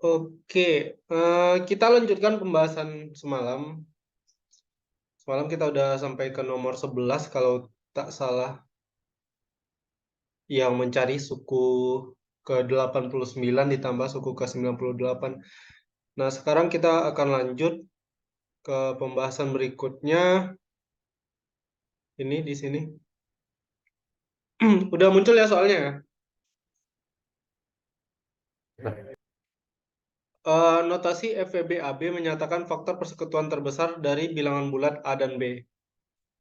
Oke, kita lanjutkan pembahasan semalam. Semalam kita udah sampai ke nomor 11 kalau tak salah, yang mencari suku ke-89 ditambah suku ke-98. Nah, sekarang kita akan lanjut ke pembahasan berikutnya. Ini di sini. Udah muncul ya soalnya ya. Notasi FVB-AB menyatakan faktor persekutuan terbesar dari bilangan bulat A dan B.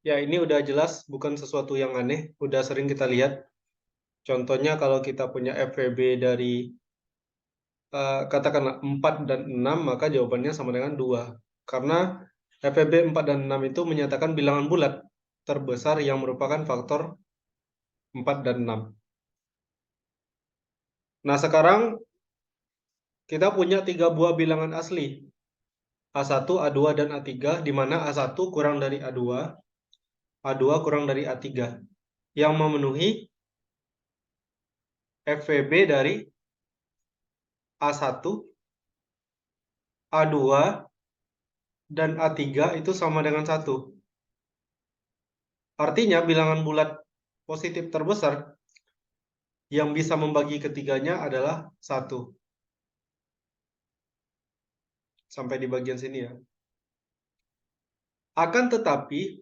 Ya, ini udah jelas, bukan sesuatu yang aneh, udah sering kita lihat. Contohnya kalau kita punya FVB dari katakanlah 4 dan 6, maka jawabannya sama dengan 2. Karena FVB 4 dan 6 itu menyatakan bilangan bulat terbesar yang merupakan faktor 4 dan 6. Nah, sekarang kita punya 3 buah bilangan asli. A1, A2, dan A3, di mana A1 kurang dari A2, A2 kurang dari A3, yang memenuhi FVB dari A1, A2, dan A3 itu sama dengan 1. Artinya bilangan bulat positif terbesar yang bisa membagi ketiganya adalah 1. Sampai di bagian sini ya. Akan tetapi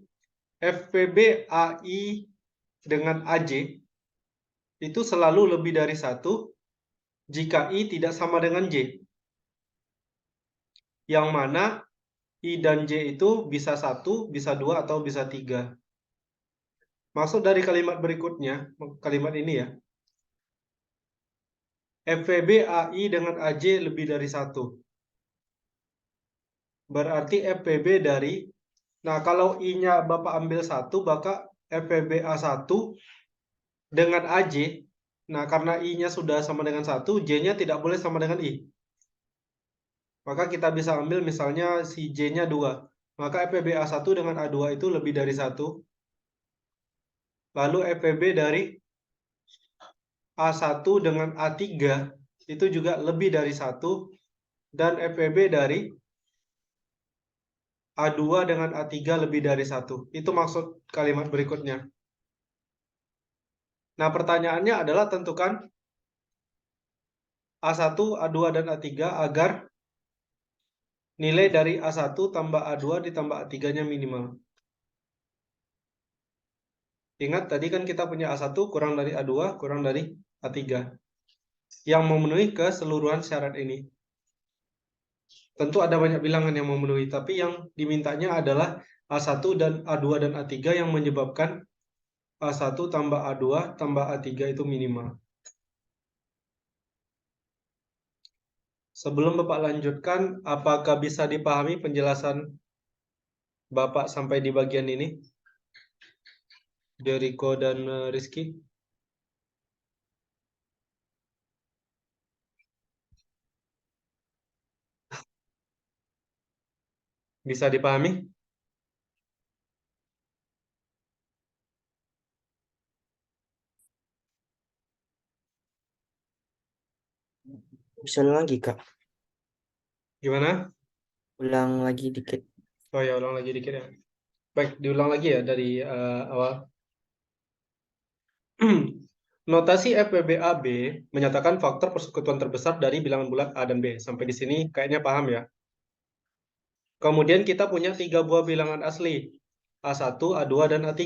FVB AI dengan AJ itu selalu lebih dari 1 jika I tidak sama dengan J. Yang mana I dan J itu bisa 1, bisa 2, atau bisa 3. Maksud dari kalimat berikutnya, kalimat ini ya. FVB AI dengan AJ lebih dari 1. Berarti FVB dari, nah kalau I-nya Bapak ambil 1, maka FVB A1 dengan AJ, nah karena I-nya sudah sama dengan 1, J-nya tidak boleh sama dengan I. Maka kita bisa ambil misalnya si J-nya 2. Maka FVB A1 dengan A2 itu lebih dari 1. Lalu FVB dari A1 dengan A3 itu juga lebih dari 1. Dan FVB dari A2 dengan A3 lebih dari 1. Itu maksud kalimat berikutnya. Nah, pertanyaannya adalah tentukan A1, A2, dan A3 agar nilai dari A1 tambah A2 ditambah A3-nya minimal. Ingat tadi kan kita punya A1 kurang dari A2 kurang dari A3 yang memenuhi keseluruhan syarat ini. Tentu ada banyak bilangan yang memenuhi, tapi yang dimintanya adalah A1 dan A2 dan A3 yang menyebabkan A1 tambah A2 tambah A3 itu minimal. Sebelum Bapak lanjutkan, apakah bisa dipahami penjelasan Bapak sampai di bagian ini? Jericho dan Rizky? Bisa dipahami? Bisa ulang lagi, Kak. Gimana? Ulang lagi dikit. Oh ya, ulang lagi dikit ya. Baik, diulang lagi ya dari awal. Notasi FVB-AB menyatakan faktor persekutuan terbesar dari bilangan bulat A dan B. Sampai di sini kayaknya paham ya. Kemudian kita punya 3 buah bilangan asli. A1, A2, dan A3.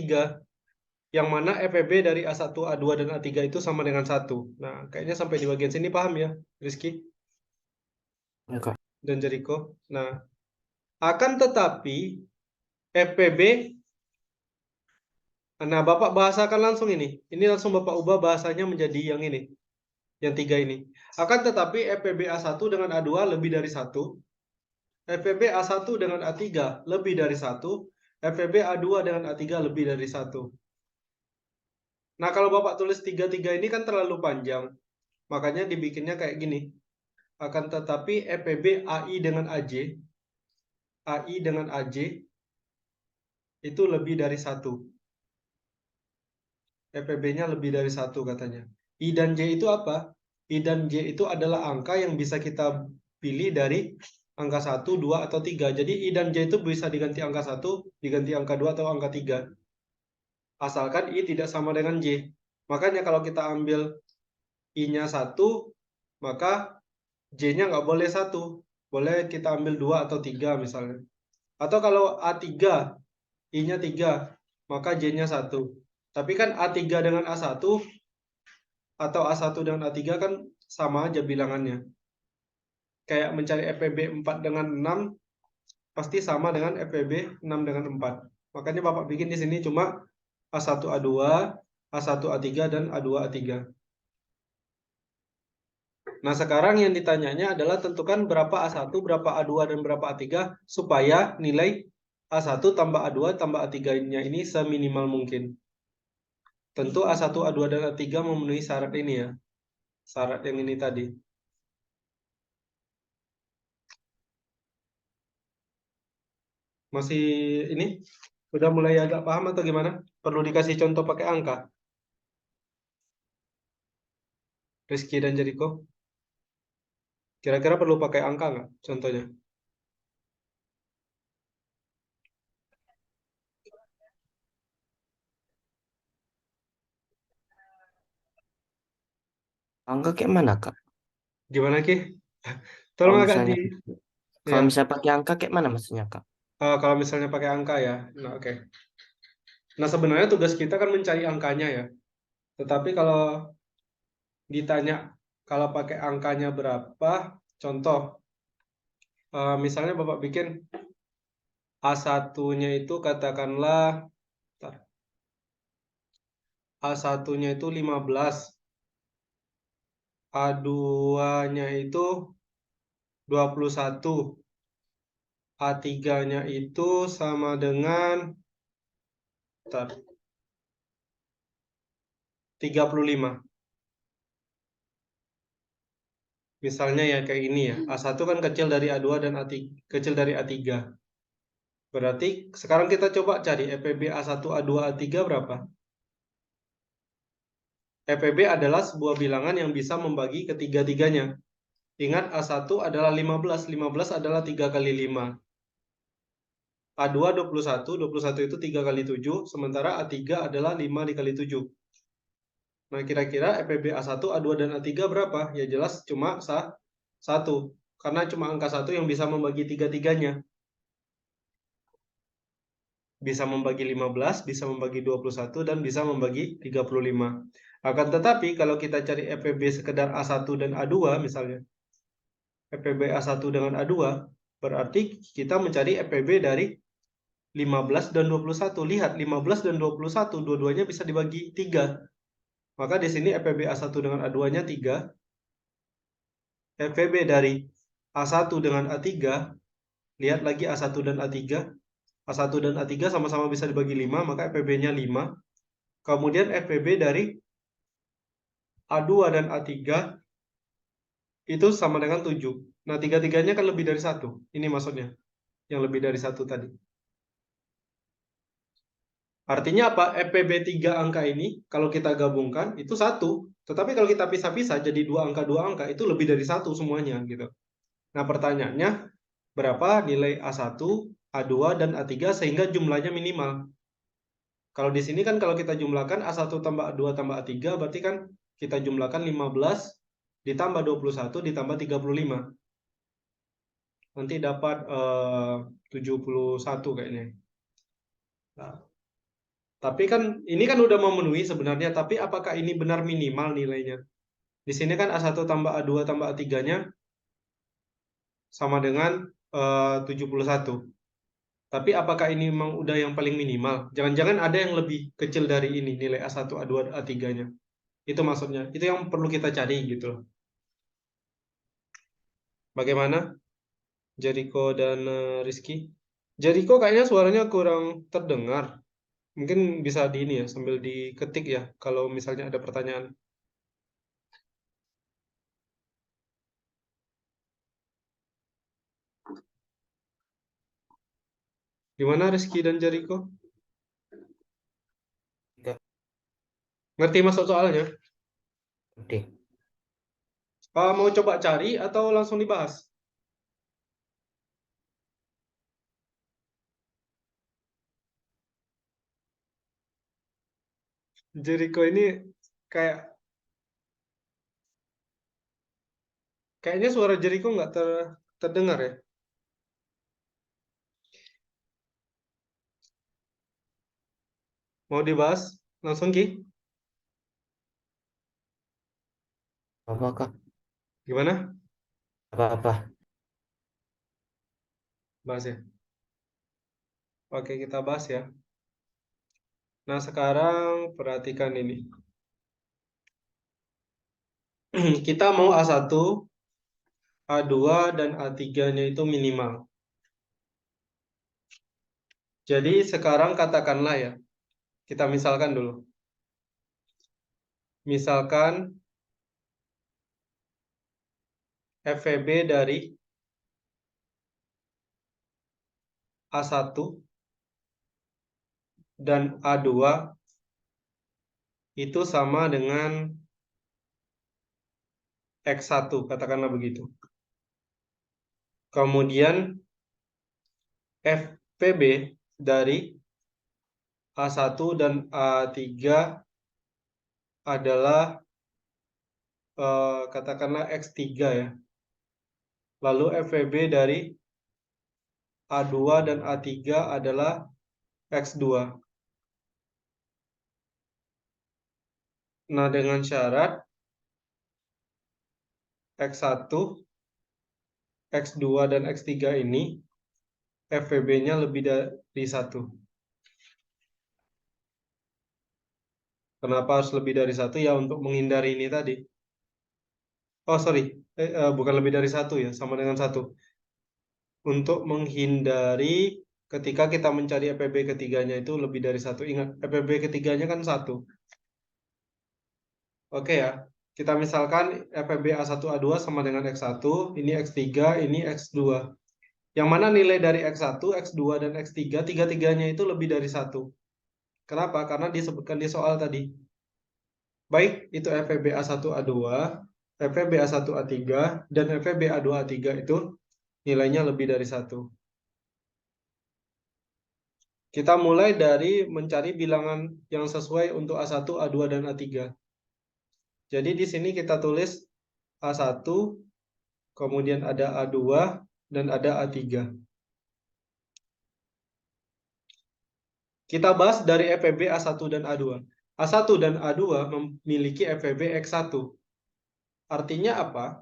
Yang mana FVB dari A1, A2, dan A3 itu sama dengan 1. Nah, kayaknya sampai di bagian sini paham ya, Rizky Ya, Kak. dan Jericho. Nah, akan tetapi FVB, nah Bapak bahasakan langsung ini. Ini langsung Bapak ubah bahasanya menjadi yang ini. Yang 3 ini. Akan tetapi FVB A1 dengan A2 lebih dari 1. FVB A1 dengan A3 lebih dari 1. FVB A2 dengan A3 lebih dari 1. Nah, kalau Bapak tulis 3-3 ini kan terlalu panjang. Makanya dibikinnya kayak gini. Akan tetapi FVB AI dengan AJ, AI dengan AJ itu lebih dari 1. FVB-nya lebih dari 1 katanya. I dan J itu apa? I dan J itu adalah angka yang bisa kita pilih dari angka 1, 2, atau 3. Jadi I dan J itu bisa diganti angka 1, diganti angka 2, atau angka 3. Asalkan I tidak sama dengan J. Makanya kalau kita ambil I-nya 1, maka J-nya nggak boleh 1. Boleh kita ambil 2 atau 3 misalnya. Atau kalau A3, I-nya 3, maka J-nya 1. Tapi kan A3 dengan A1 atau A1 dengan A3 kan sama aja bilangannya. Kayak mencari FPB 4 dengan 6 pasti sama dengan FPB 6 dengan 4. Makanya Bapak bikin di sini cuma A1 A2, A1 A3, dan A2 A3. Nah, sekarang yang ditanyanya adalah tentukan berapa A1, berapa A2, dan berapa A3 supaya nilai A1 tambah A2 tambah A3-nya ini seminimal mungkin. Tentu A1, A2, dan A3 memenuhi syarat ini ya. Syarat yang ini tadi. Masih ini? Udah mulai agak paham atau gimana? Perlu dikasih contoh pakai angka? Rizky dan Jericho? Kira-kira perlu pakai angka nggak contohnya? Angka kayak mana, Kak? Gimana, Ki? Kalau Tolong agak di... misalnya Ya, kalau misalnya pakai angka kayak mana maksudnya, Kak? kalau misalnya pakai angka ya. Nah, oke. Nah, sebenarnya tugas kita kan mencari angkanya ya. Tetapi kalau ditanya kalau pakai angkanya berapa, contoh, misalnya Bapak bikin A1-nya itu katakanlah, bentar, A1-nya itu 15, A2-nya itu 21, A3-nya itu sama dengan, bentar, 35. Misalnya ya kayak ini ya. A1 kan kecil dari A2 dan A3, kecil dari A3. Berarti sekarang kita coba cari FPB A1, A2, A3 berapa? FPB adalah sebuah bilangan yang bisa membagi ketiga-tiganya. Ingat A1 adalah 15, 15 adalah 3 kali 5. A2 21, 21 itu 3 kali 7, sementara A3 adalah 5 dikali 7. Nah, kira-kira FPB A1, A2, dan A3 berapa? Ya jelas cuma 1. Karena cuma angka 1 yang bisa membagi tiga-tiganya. Bisa membagi 15, bisa membagi 21, dan bisa membagi 35. Akan tetapi kalau kita cari FPB sekedar A1 dan A2 misalnya, FPB A1 dengan A2, berarti kita mencari FPB dari 15 dan 21. Lihat, 15 dan 21, dua-duanya bisa dibagi 3. Maka di sini FPB A1 dengan A2-nya 3. FPB dari A1 dengan A3, lihat lagi A1 dan A3. A1 dan A3 sama-sama bisa dibagi 5, maka FPB-nya 5. Kemudian FPB dari A2 dan A3 itu sama dengan 7. Nah, tiga-tiganya kan lebih dari 1. Ini maksudnya, yang lebih dari 1 tadi. Artinya apa? FPB 3 angka ini, kalau kita gabungkan, itu 1. Tetapi kalau kita pisah-pisah jadi 2 angka, itu lebih dari 1 semuanya. Gitu. Nah, pertanyaannya, berapa nilai A1, A2, dan A3 sehingga jumlahnya minimal? Kalau di sini kan kalau kita jumlahkan A1 tambah A2 tambah A3, berarti kan kita jumlahkan 15 ditambah 21 ditambah 35. Nanti dapat 71 kayaknya. Nah, tapi kan ini kan udah memenuhi sebenarnya, tapi apakah ini benar minimal nilainya? Di sini kan A1 tambah A2 tambah A3-nya sama dengan 71. Tapi apakah ini memang udah yang paling minimal? Jangan-jangan ada yang lebih kecil dari ini nilai A1, A2, A3-nya. Itu maksudnya. Itu yang perlu kita cari gitu loh. Bagaimana Jericho dan Rizky? Jericho kayaknya suaranya kurang terdengar. Mungkin bisa di ini ya, sambil diketik ya, kalau misalnya ada pertanyaan. Gimana Rizky dan Jericho? Enggak, Ngerti masuk soalnya? oke. Mau coba cari atau langsung dibahas? Jericho ini kayaknya suara Jericho nggak terdengar ya. Mau dibahas langsung Ki? Apa Kak? Gimana? Apa-apa? Bahas ya. Oke, kita bahas ya. Nah, sekarang perhatikan ini. Kita mau A1, A2, dan A3-nya itu minimal. Jadi sekarang katakanlah ya, kita misalkan dulu. Misalkan FVB dari A1 dan A2 itu sama dengan X1, katakanlah begitu. Kemudian FPB dari A1 dan A3 adalah katakanlah X3 ya. Lalu FVB dari A2 dan A3 adalah X2. Nah, dengan syarat X1, X2, dan X3 ini FVB-nya lebih dari 1. Kenapa harus lebih dari 1? Ya, untuk menghindari ini tadi. Oh, sorry. Bukan lebih dari 1 ya, sama dengan 1. Untuk menghindari ketika kita mencari FVB ketiganya itu lebih dari 1. Ingat, FVB ketiganya kan 1. Oke ya. Kita misalkan FVB A1, A2 sama dengan X1, ini X3, ini X2. Yang mana nilai dari X1, X2, dan X3, tiga-tiganya itu lebih dari 1. Kenapa? Karena disebutkan di soal tadi. Baik itu FVB A1, A2, FVB A1, A3, dan FVB A2, A3 itu nilainya lebih dari 1. Kita mulai dari mencari bilangan yang sesuai untuk A1, A2, dan A3. Jadi di sini kita tulis A1, kemudian ada A2, dan ada A3. Kita bahas dari FVB A1 dan A2. A1 dan A2 memiliki FVB X1. Artinya apa?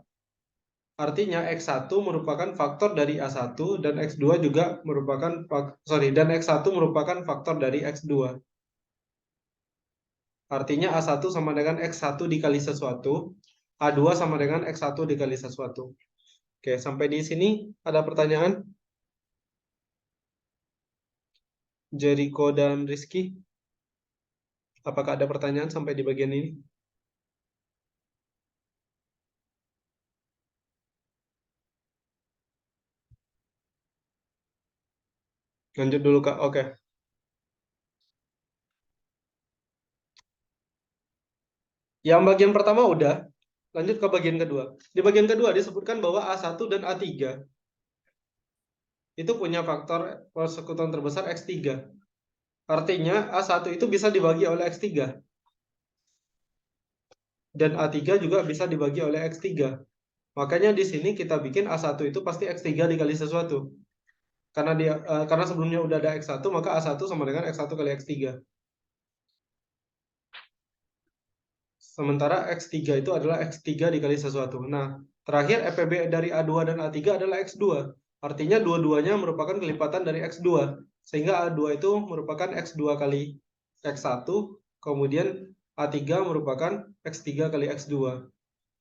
Artinya X1 merupakan faktor dari A1 dan X2 juga merupakan dan X1 merupakan faktor dari X2. Artinya A1 sama dengan X1 dikali sesuatu, A2 sama dengan X1 dikali sesuatu. Oke, sampai di sini ada pertanyaan? Jericho dan Rizky, apakah ada pertanyaan sampai di bagian ini? Lanjut dulu Kak, oke. Yang bagian pertama udah, lanjut ke bagian kedua. Di bagian kedua disebutkan bahwa A1 dan A3 itu punya faktor persekutuan terbesar X3. Artinya A1 itu bisa dibagi oleh X3. Dan A3 juga bisa dibagi oleh X3. Makanya di sini kita bikin A1 itu pasti X3 dikali sesuatu. Karena sebelumnya udah ada X1, maka A1 sama dengan X1 kali X3. Sementara X3 itu adalah X3 dikali sesuatu. Nah, terakhir FPB dari A2 dan A3 adalah X2. Artinya dua-duanya merupakan kelipatan dari X2. Sehingga A2 itu merupakan X2 kali X1, kemudian A3 merupakan X3 kali X2.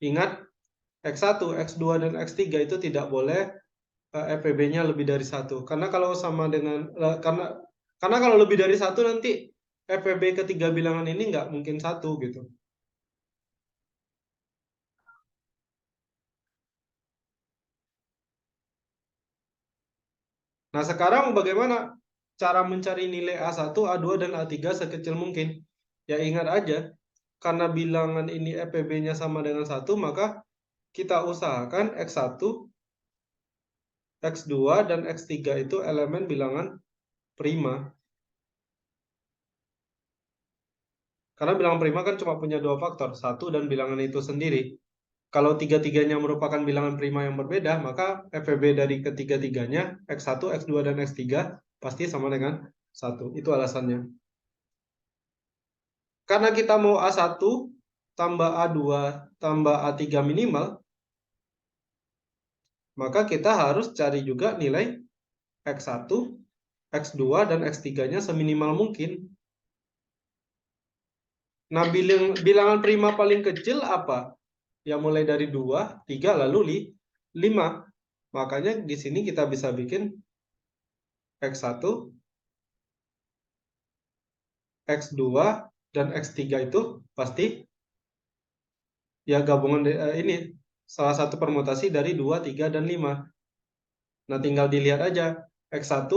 Ingat, X1, X2, dan X3 itu tidak boleh FPB-nya lebih dari 1. Karena kalau sama dengan karena kalau lebih dari 1 nanti FPB ketiga bilangan ini nggak mungkin 1 gitu. Nah, sekarang bagaimana cara mencari nilai A1, A2, dan A3 sekecil mungkin? Ya ingat aja, karena bilangan ini FPB-nya sama dengan 1, maka kita usahakan X1, X2, dan X3 itu elemen bilangan prima. Karena bilangan prima kan cuma punya dua faktor, satu dan bilangan itu sendiri. Kalau tiga-tiganya merupakan bilangan prima yang berbeda, maka FEB dari ketiga-tiganya, X1, X2, dan X3 pasti sama dengan 1. Itu alasannya. Karena kita mau A1 tambah A2 tambah A3 minimal, maka kita harus cari juga nilai X1, X2, dan X3-nya seminimal mungkin. Nah, bilangan prima paling kecil apa? Ya mulai dari 2, 3, lalu 5. Makanya di sini kita bisa bikin X1, X2, dan X3 itu pasti ya gabungan ini salah satu permutasi dari 2, 3, dan 5. Nah, tinggal dilihat aja. X1,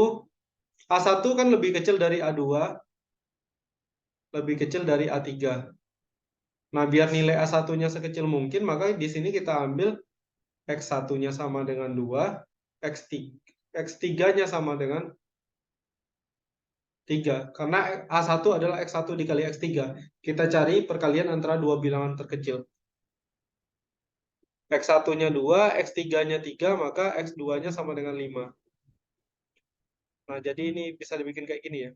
A1 kan lebih kecil dari A2, lebih kecil dari A3. Nah, biar nilai A1-nya sekecil mungkin, maka di sini kita ambil X1-nya sama dengan 2, X3-nya sama dengan 3. Karena A1 adalah X1 dikali X3. Kita cari perkalian antara dua bilangan terkecil. X1-nya 2, X3-nya 3, maka X2-nya sama dengan 5. Nah, jadi ini bisa dibikin kayak gini ya.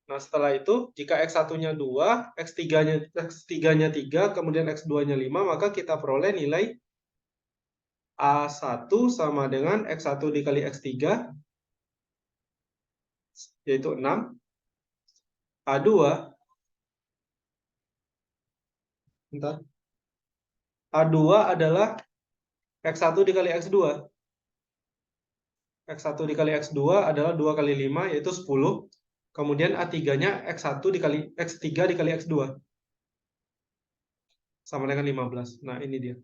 Nah, setelah itu, jika X1-nya 2, X3-nya 3, kemudian X2-nya 5, maka kita peroleh nilai A1 sama dengan X1 dikali X3, yaitu 6. A2, bentar. A2 adalah X1 dikali X2. X1 dikali X2 adalah 2 kali 5, yaitu 10. Kemudian A3-nya X1 dikali X3 dikali X2. Sama dengan 15. Nah, ini dia.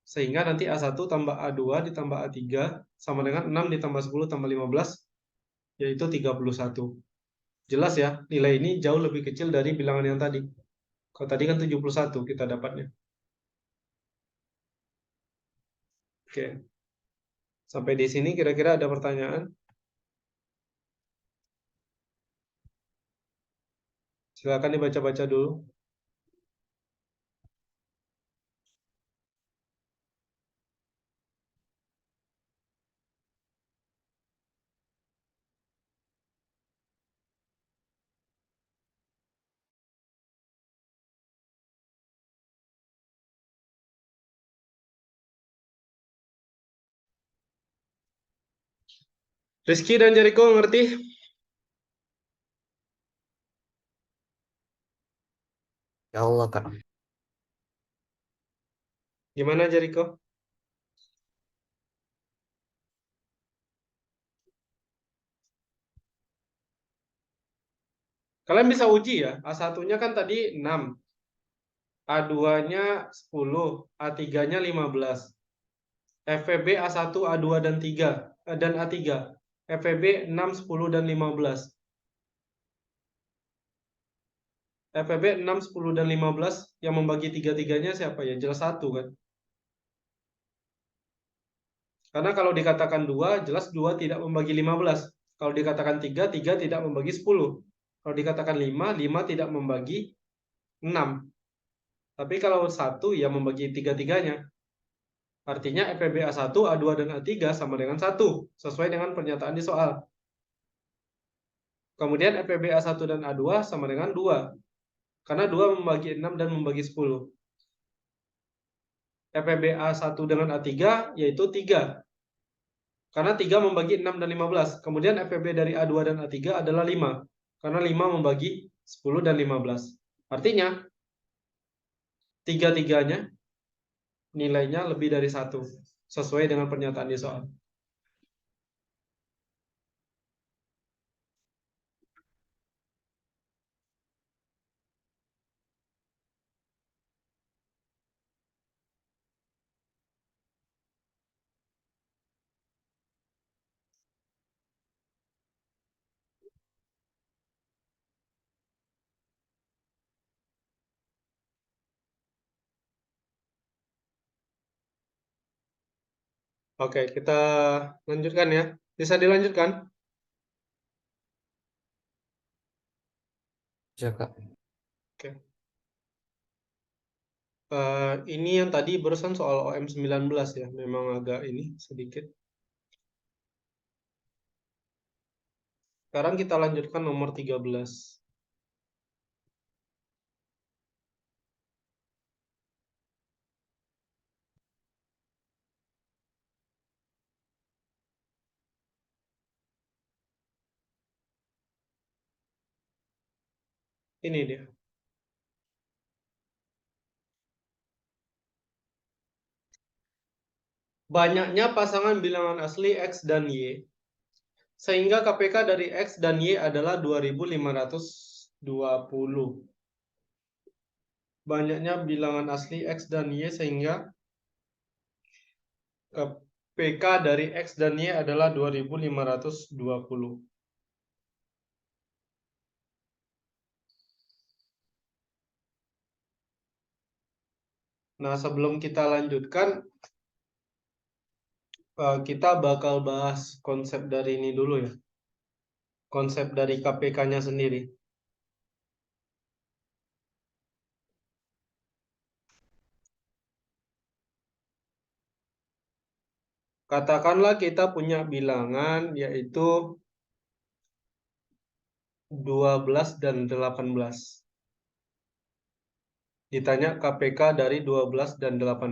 Sehingga nanti A1 tambah A2 ditambah A3 sama dengan 6 ditambah 10 tambah 15, yaitu 31. Jelas ya, nilai ini jauh lebih kecil dari bilangan yang tadi. Kalau tadi kan 71 kita dapatnya. Oke. Sampai di sini kira-kira ada pertanyaan? Silakan dibaca-baca dulu. Rizky dan Jericho ngerti? Ya Allah, Kak. Gimana Jericho? Kalian bisa uji ya. A1-nya kan tadi 6, A2-nya 10, A3-nya 15. FVB A1, A2, dan 3 dan A3. FVB 6, 10, dan 15. FVB 6, 10, dan 15 yang membagi tiga-tiganya siapa ya? Jelas 1 kan? Karena kalau dikatakan 2, jelas 2 tidak membagi 15. Kalau dikatakan 3, 3 tidak membagi 10. Kalau dikatakan 5, 5 tidak membagi 6. Tapi kalau 1 ya membagi tiga-tiganya. Artinya FPB A1, A2, dan A3 sama dengan 1, sesuai dengan pernyataan di soal. Kemudian FPB A1 dan A2 sama dengan 2, karena 2 membagi 6 dan membagi 10. FPB A1 dengan A3 yaitu 3, karena 3 membagi 6 dan 15. Kemudian FPB dari A2 dan A3 adalah 5, karena 5 membagi 10 dan 15. Artinya, tiga-tiganya nilainya lebih dari 1, sesuai dengan pernyataan di soal. Oke, kita lanjutkan ya. Bisa dilanjutkan? Bisa, Kak. Oke. Ini yang tadi barusan soal OM19 ya, memang agak ini sedikit. Sekarang kita lanjutkan nomor 13. Ini dia. Banyaknya pasangan bilangan asli X dan Y, sehingga KPK dari X dan Y adalah 2520. Banyaknya bilangan asli X dan Y sehingga KPK dari X dan Y adalah 2520. Nah, sebelum kita lanjutkan, kita bakal bahas konsep dari ini dulu ya. Konsep dari KPK-nya sendiri. Katakanlah kita punya bilangan yaitu 12 dan 18. Ditanya KPK dari 12 dan 18.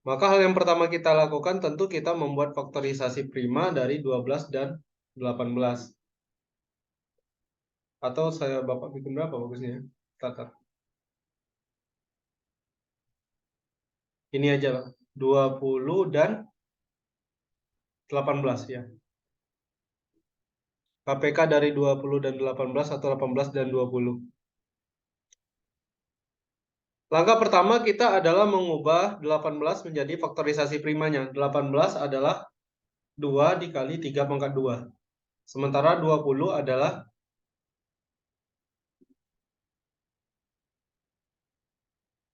Maka hal yang pertama kita lakukan tentu kita membuat faktorisasi prima dari 12 dan 18. Atau saya Bapak bikin berapa bagusnya? Tata. Ini aja, Pak. 20 dan 18 ya. KPK dari 20 dan 18 atau 18 dan 20. Langkah pertama kita adalah mengubah 18 menjadi faktorisasi primanya. 18 adalah 2 dikali 3 pangkat 2. Sementara 20 adalah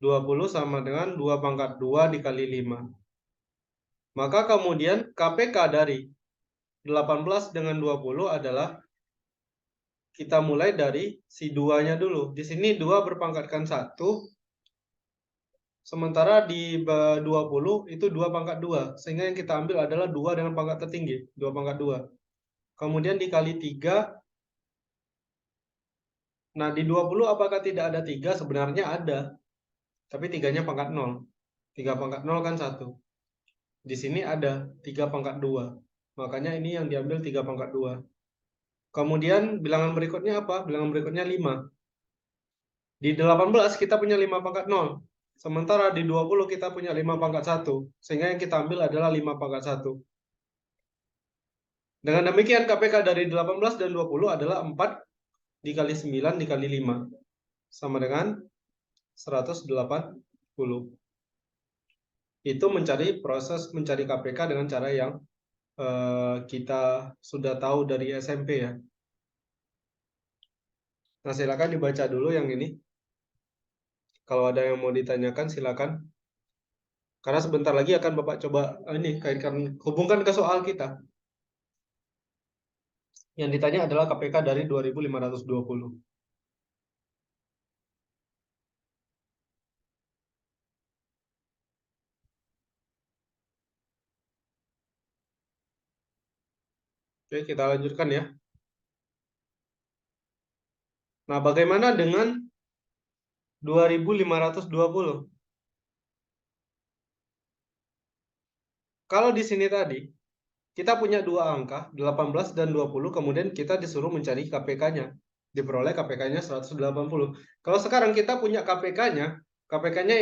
20 sama dengan 2 pangkat 2 dikali 5. Maka kemudian KPK dari 18 dengan 20 adalah kita mulai dari si 2-nya dulu. Di sini 2 berpangkatkan 1. Sementara di 20 itu 2 pangkat 2. Sehingga yang kita ambil adalah 2 dengan pangkat tertinggi. 2 pangkat 2. Kemudian dikali 3. Nah, di 20 apakah tidak ada 3? Sebenarnya ada. Tapi 3-nya pangkat 0. 3 pangkat 0 kan 1. Di sini ada 3 pangkat 2. Makanya ini yang diambil 3 pangkat 2. Kemudian bilangan berikutnya apa? Bilangan berikutnya 5. Di 18 kita punya 5 pangkat 0. Sementara di 20 kita punya 5 pangkat 1. Sehingga yang kita ambil adalah 5 pangkat 1. Dengan demikian KPK dari 18 dan 20 adalah 4 dikali 9 dikali 5. Sama dengan 180. Itu proses mencari KPK dengan cara yang kita sudah tahu dari SMP ya. Nah, silakan dibaca dulu yang ini. Kalau ada yang mau ditanyakan silakan. Karena sebentar lagi akan Bapak coba ini kaitkan hubungkan ke soal kita. Yang ditanya adalah KPK dari 2520. Oke, kita lanjutkan ya. Nah, bagaimana dengan 2520? Kalau di sini tadi kita punya dua angka, 18 dan 20, kemudian kita disuruh mencari KPK-nya. Diperoleh KPK-nya 180. Kalau sekarang kita punya KPK-nya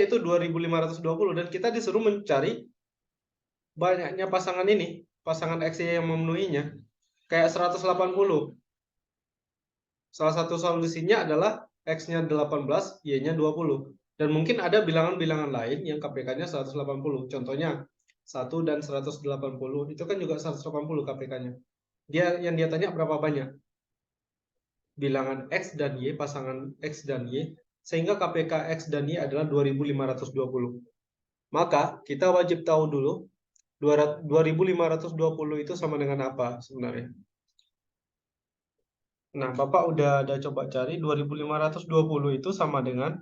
itu 2520 dan kita disuruh mencari banyaknya pasangan ini, pasangan X yang memenuhinya, kayak 180. Salah satu solusinya adalah X-nya 18, Y-nya 20. Dan mungkin ada bilangan-bilangan lain yang KPK-nya 180. Contohnya 1 dan 180. Itu kan juga 180 KPK-nya. Yang dia tanya berapa banyak? Bilangan X dan Y, pasangan X dan Y, sehingga KPK X dan Y adalah 2520. Maka kita wajib tahu dulu 2520 itu sama dengan apa sebenarnya. Nah, Bapak udah ada coba cari 2520 itu sama dengan,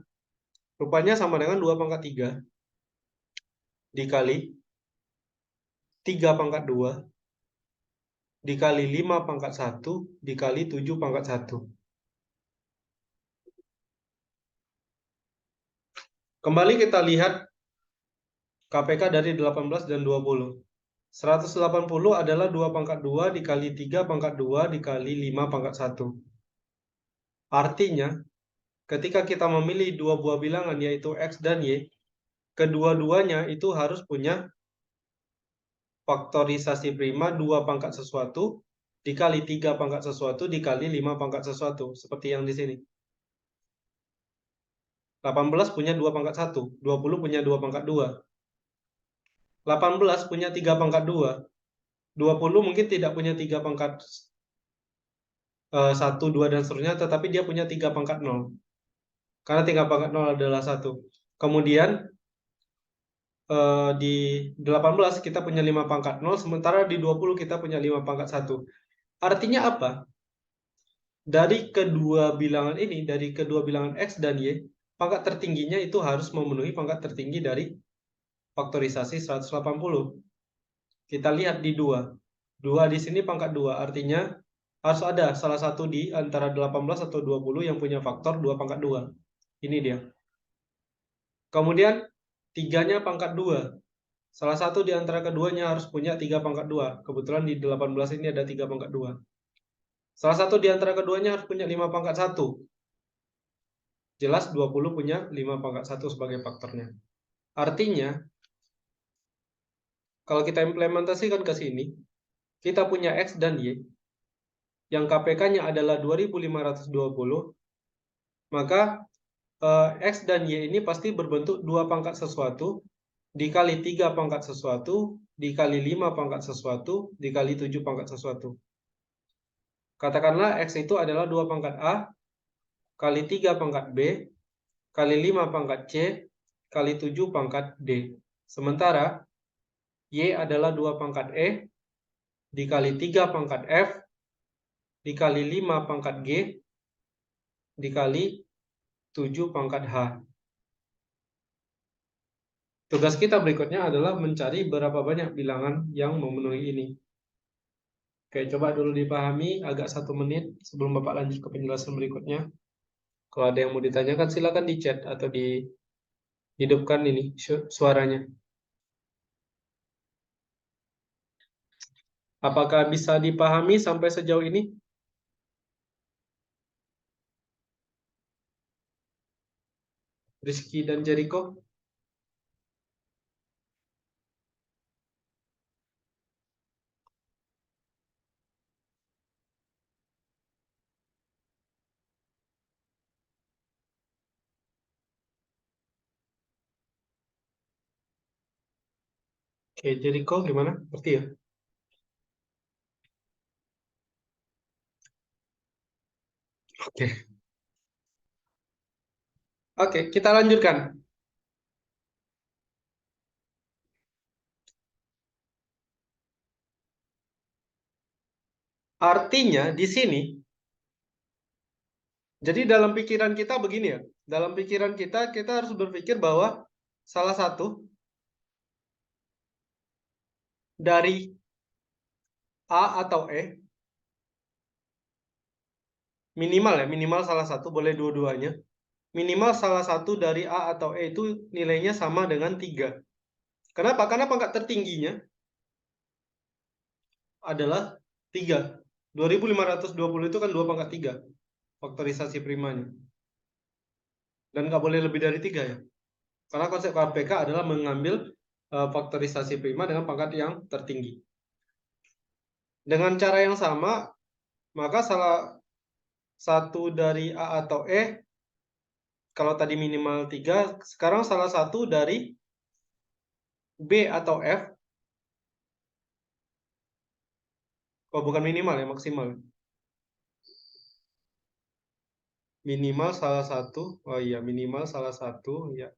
rupanya sama dengan 2 pangkat 3 dikali 3 pangkat 2 dikali 5 pangkat 1 dikali 7 pangkat 1. Kembali kita lihat KPK dari 18 dan 20. 180 adalah 2 pangkat 2 dikali 3 pangkat 2 dikali 5 pangkat 1. Artinya, ketika kita memilih dua buah bilangan yaitu X dan Y, kedua-duanya itu harus punya faktorisasi prima 2 pangkat sesuatu dikali 3 pangkat sesuatu dikali 5 pangkat sesuatu. Seperti yang di sini. 18 punya 2 pangkat 1, 20 punya 2 pangkat 2. 18 punya 3 pangkat 2. 20 mungkin tidak punya 3 pangkat 1, 2, dan seterusnya, tetapi dia punya 3 pangkat 0. Karena 3 pangkat 0 adalah 1. Kemudian di 18 kita punya 5 pangkat 0, sementara di 20 kita punya 5 pangkat 1. Artinya apa? Dari kedua bilangan ini, dari kedua bilangan X dan Y, pangkat tertingginya itu harus memenuhi pangkat tertinggi dari faktorisasi 180. Kita lihat di 2. 2 di sini pangkat 2, artinya harus ada salah satu di antara 18 atau 20 yang punya faktor 2 pangkat 2. Ini dia. Kemudian 3-nya pangkat 2. Salah satu di antara keduanya harus punya 3 pangkat 2. Kebetulan di 18 ini ada 3 pangkat 2. Salah satu di antara keduanya harus punya 5 pangkat 1. Jelas 20 punya 5 pangkat 1 sebagai faktornya. Artinya, kalau kita implementasikan ke sini, kita punya X dan Y, yang KPK-nya adalah 2520, maka X dan Y ini pasti berbentuk 2 pangkat sesuatu, dikali 3 pangkat sesuatu, dikali 5 pangkat sesuatu, dikali 7 pangkat sesuatu. Katakanlah X itu adalah 2 pangkat A, kali 3 pangkat B, kali 5 pangkat C, kali 7 pangkat D. Sementara Y adalah 2 pangkat E, dikali 3 pangkat F, dikali 5 pangkat G, dikali 7 pangkat H. Tugas kita berikutnya adalah mencari berapa banyak bilangan yang memenuhi ini. Oke, coba dulu dipahami agak 1 menit sebelum Bapak lanjut ke penjelasan berikutnya. Kalau ada yang mau ditanyakan silakan di chat atau dihidupkan ini suaranya. Apakah bisa dipahami sampai sejauh ini? Rizky dan Jericho? Oke, Jericho gimana? Ngerti ya? Oke. Oke, kita lanjutkan. Artinya di sini, jadi dalam pikiran kita begini ya. Dalam pikiran kita harus berpikir bahwa salah satu dari A atau E, minimal ya, minimal salah satu, boleh dua-duanya. Minimal salah satu dari A atau E itu nilainya sama dengan 3. Kenapa? Karena pangkat tertingginya adalah 3. 2520 itu kan 2 pangkat 3. Faktorisasi primanya. Dan nggak boleh lebih dari 3 ya. Karena konsep KPK adalah mengambil faktorisasi prima dengan pangkat yang tertinggi. Dengan cara yang sama, maka salah satu dari A atau E, kalau tadi minimal 3, sekarang salah satu dari B atau F, oh bukan minimal ya, maksimal. Minimal salah satu, oh iya minimal salah satu ya.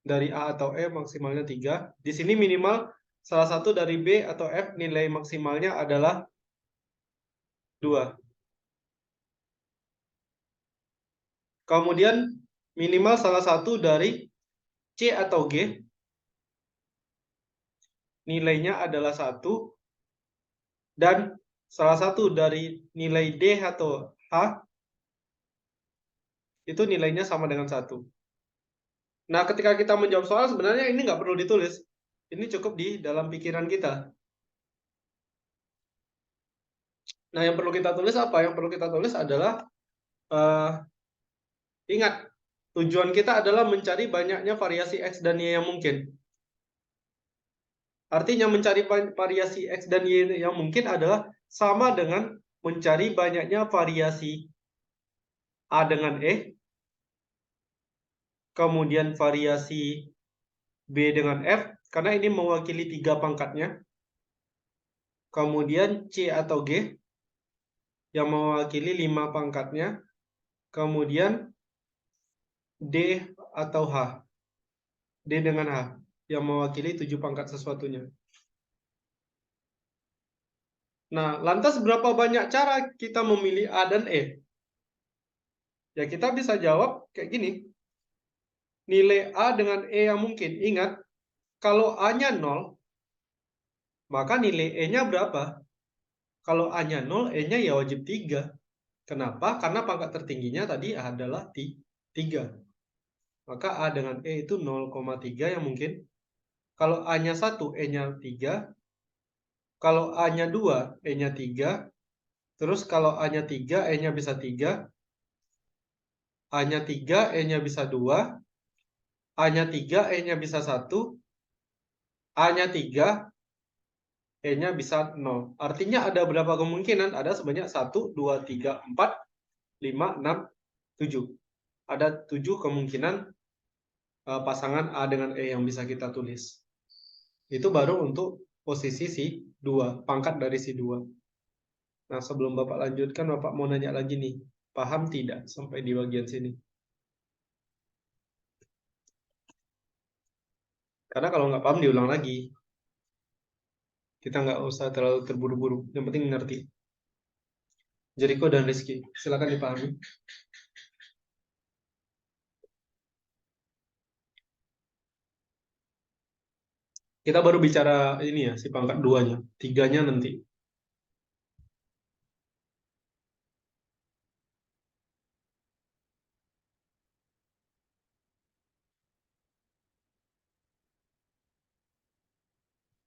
Dari A atau E maksimalnya 3. Di sini minimal salah satu dari B atau F nilai maksimalnya adalah 2. Kemudian minimal salah satu dari C atau G nilainya adalah 1 dan salah satu dari nilai D atau H itu nilainya sama dengan 1. Nah, ketika kita menjawab soal sebenarnya ini nggak perlu ditulis. Ini cukup di dalam pikiran kita. Nah, yang perlu kita tulis apa? Yang perlu kita tulis adalah ingat, tujuan kita adalah mencari banyaknya variasi X dan Y yang mungkin. Artinya mencari variasi X dan Y yang mungkin adalah sama dengan mencari banyaknya variasi A dengan E, kemudian variasi B dengan F, karena ini mewakili 3 pangkatnya. Kemudian C atau G, yang mewakili 5 pangkatnya. Kemudian D atau H, D dengan H, yang mewakili 7 pangkat sesuatunya. Nah, lantas berapa banyak cara kita memilih A dan E? Ya, kita bisa jawab kayak gini. Nilai A dengan E yang mungkin. Ingat, kalau A-nya 0, maka nilai E-nya berapa? Kalau A-nya 0, E-nya ya wajib 3. Kenapa? Karena pangkat tertingginya tadi adalah 3. Maka A dengan E itu 0,3 yang mungkin. Kalau A-nya 1, E-nya 3. Kalau A-nya 2, E-nya 3. Terus kalau A-nya 3, E-nya bisa 3. A-nya 3, E-nya bisa 2. A-nya 3, E-nya bisa 1. A-nya 3, E-nya bisa 0. Artinya ada berapa kemungkinan? Ada sebanyak 1, 2, 3, 4, 5, 6, 7. Ada 7 kemungkinan pasangan A dengan E yang bisa kita tulis. Itu baru untuk posisi si 2, pangkat dari si 2. Nah, sebelum Bapak lanjutkan, Bapak mau nanya lagi nih. Paham tidak sampai di bagian sini? Karena kalau nggak paham, diulang lagi. Kita nggak usah terlalu terburu-buru. Yang penting ngerti. Jericho dan Rizky, silakan dipahami. Kita baru bicara ini ya, si pangkat 2-nya. 3-nya nanti.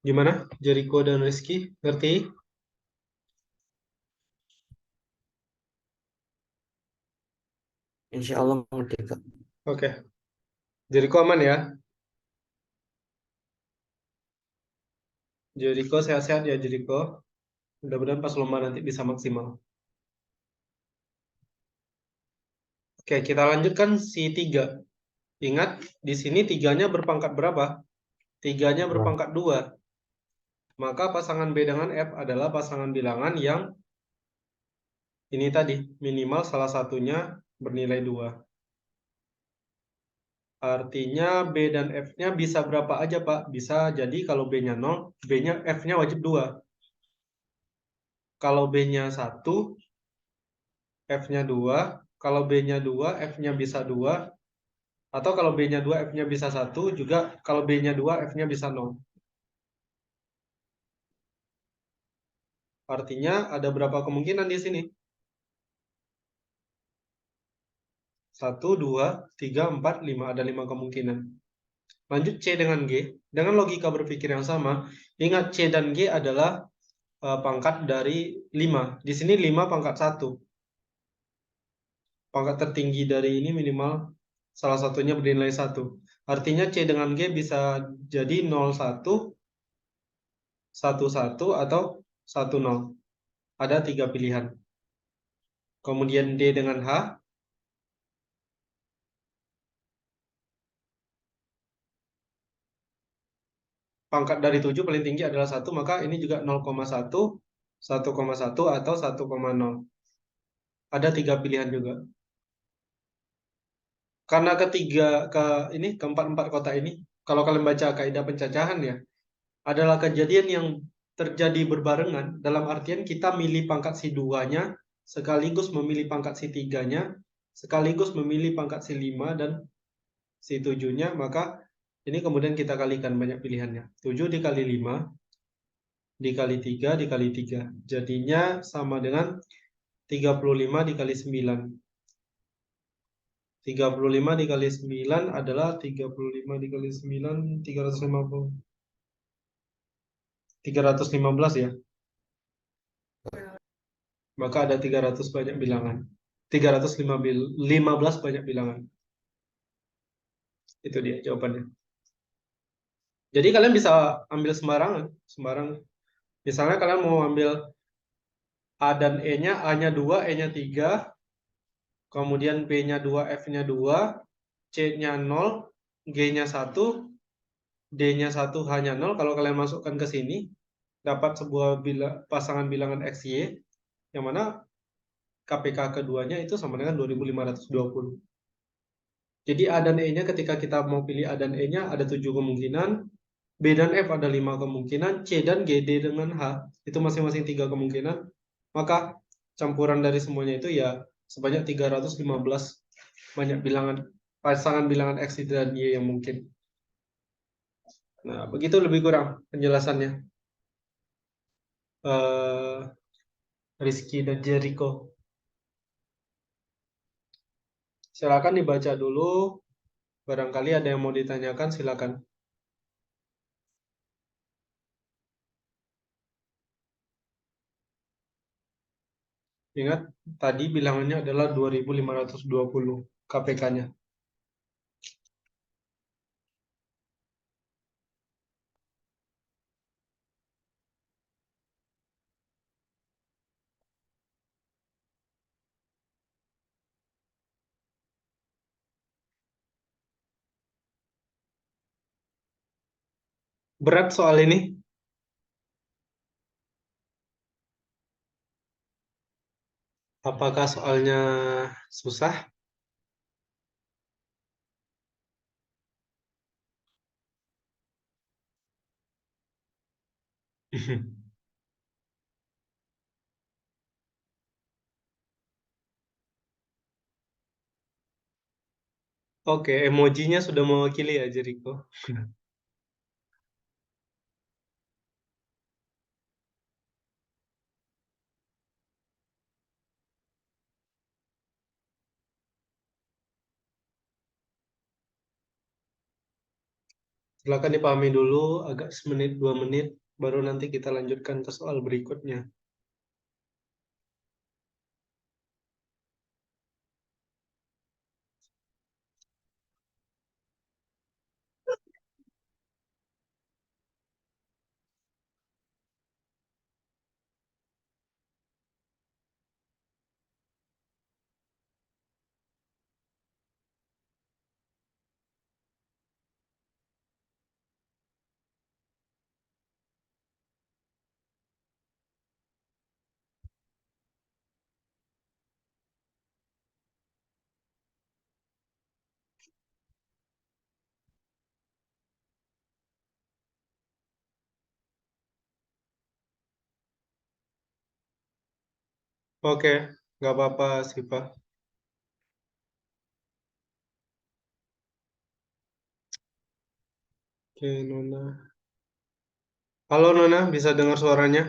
Gimana? Jericho dan Rizky, ngerti? Insya Allah ngerti Kak. Oke. Jericho aman ya? Jericho sehat-sehat ya, Jericho. Mudah-mudahan pas lomba nanti bisa maksimal. Oke, kita lanjutkan si 3. Ingat, di sini 3-nya berpangkat berapa? 3-nya berpangkat 2. Maka pasangan B dengan F adalah pasangan bilangan yang ini tadi, minimal salah satunya bernilai 2. Artinya B dan F-nya bisa berapa aja, Pak? Bisa jadi kalau B-nya 0, F-nya wajib 2. Kalau B-nya 1, F-nya 2. Kalau B-nya 2, F-nya bisa 2. Atau kalau B-nya 2, F-nya bisa 1. Juga kalau B-nya 2, F-nya bisa 0. Artinya ada berapa kemungkinan di sini? 1, 2, 3, 4, 5. Ada 5 kemungkinan. Lanjut C dengan G. Dengan logika berpikir yang sama, ingat C dan G adalah pangkat dari 5. Di sini 5 pangkat 1. Pangkat tertinggi dari ini minimal salah satunya bernilai 1. Artinya C dengan G bisa jadi 01, 11, atau 10. Ada 3 pilihan. Kemudian D dengan H. Pangkat dari 7 paling tinggi adalah 1, maka ini juga 0,1, 1,1, atau 1,0. Ada 3 pilihan juga. Karena keempat kota ini, kalau kalian baca kaidah pencacahan ya, adalah kejadian yang terjadi berbarengan, dalam artian kita milih pangkat si 2-nya sekaligus memilih pangkat si 3-nya, sekaligus memilih pangkat si 5 dan si 7-nya, maka ini kemudian kita kalikan banyak pilihannya. 7 dikali 5 dikali 3 dikali 3. Jadinya sama dengan 35 dikali 9. 35 dikali 9 adalah 35 dikali 9, 350. 315 ya. Maka ada 300 banyak bilangan. 315 banyak bilangan. Itu dia jawabannya. Jadi kalian bisa ambil sembarangan, sembarang. Misalnya kalian mau ambil A dan E-nya, A-nya 2, E-nya 3, kemudian B-nya 2, F-nya 2, C-nya 0, G-nya 1, D-nya 1, H-nya 0. Kalau kalian masukkan ke sini, dapat sebuah pasangan bilangan X, Y, yang mana KPK keduanya itu sama dengan 2520. Jadi A dan E-nya ketika kita mau pilih A dan E-nya ada 7 kemungkinan, B dan F ada 5 kemungkinan, C dan G, D dengan H itu masing-masing 3 kemungkinan. Maka campuran dari semuanya itu ya sebanyak 315 banyak bilangan pasangan bilangan X dan Y yang mungkin. Nah, begitu lebih kurang penjelasannya. Rizky dan Jericho. Silakan dibaca dulu. Barangkali ada yang mau ditanyakan, silakan. Ingat, tadi bilangannya adalah 2520 KPK-nya. Berat soal ini? Apakah soalnya susah? Oke, emojinya sudah mewakili ya, Jericho. Silakan dipahami dulu, agak semenit, 2 menit, baru nanti kita lanjutkan ke soal berikutnya. Oke, nggak apa-apa, Sipa. Oke, Nona. Halo, Nona, bisa dengar suaranya?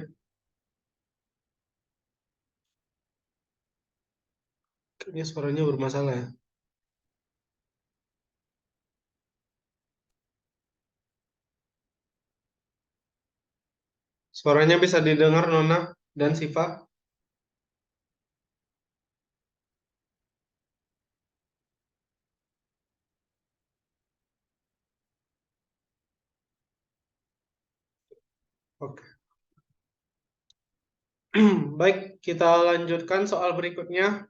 Kayaknya suaranya bermasalah ya. Suaranya bisa didengar, Nona dan Siva? Oke. Baik, kita lanjutkan soal berikutnya.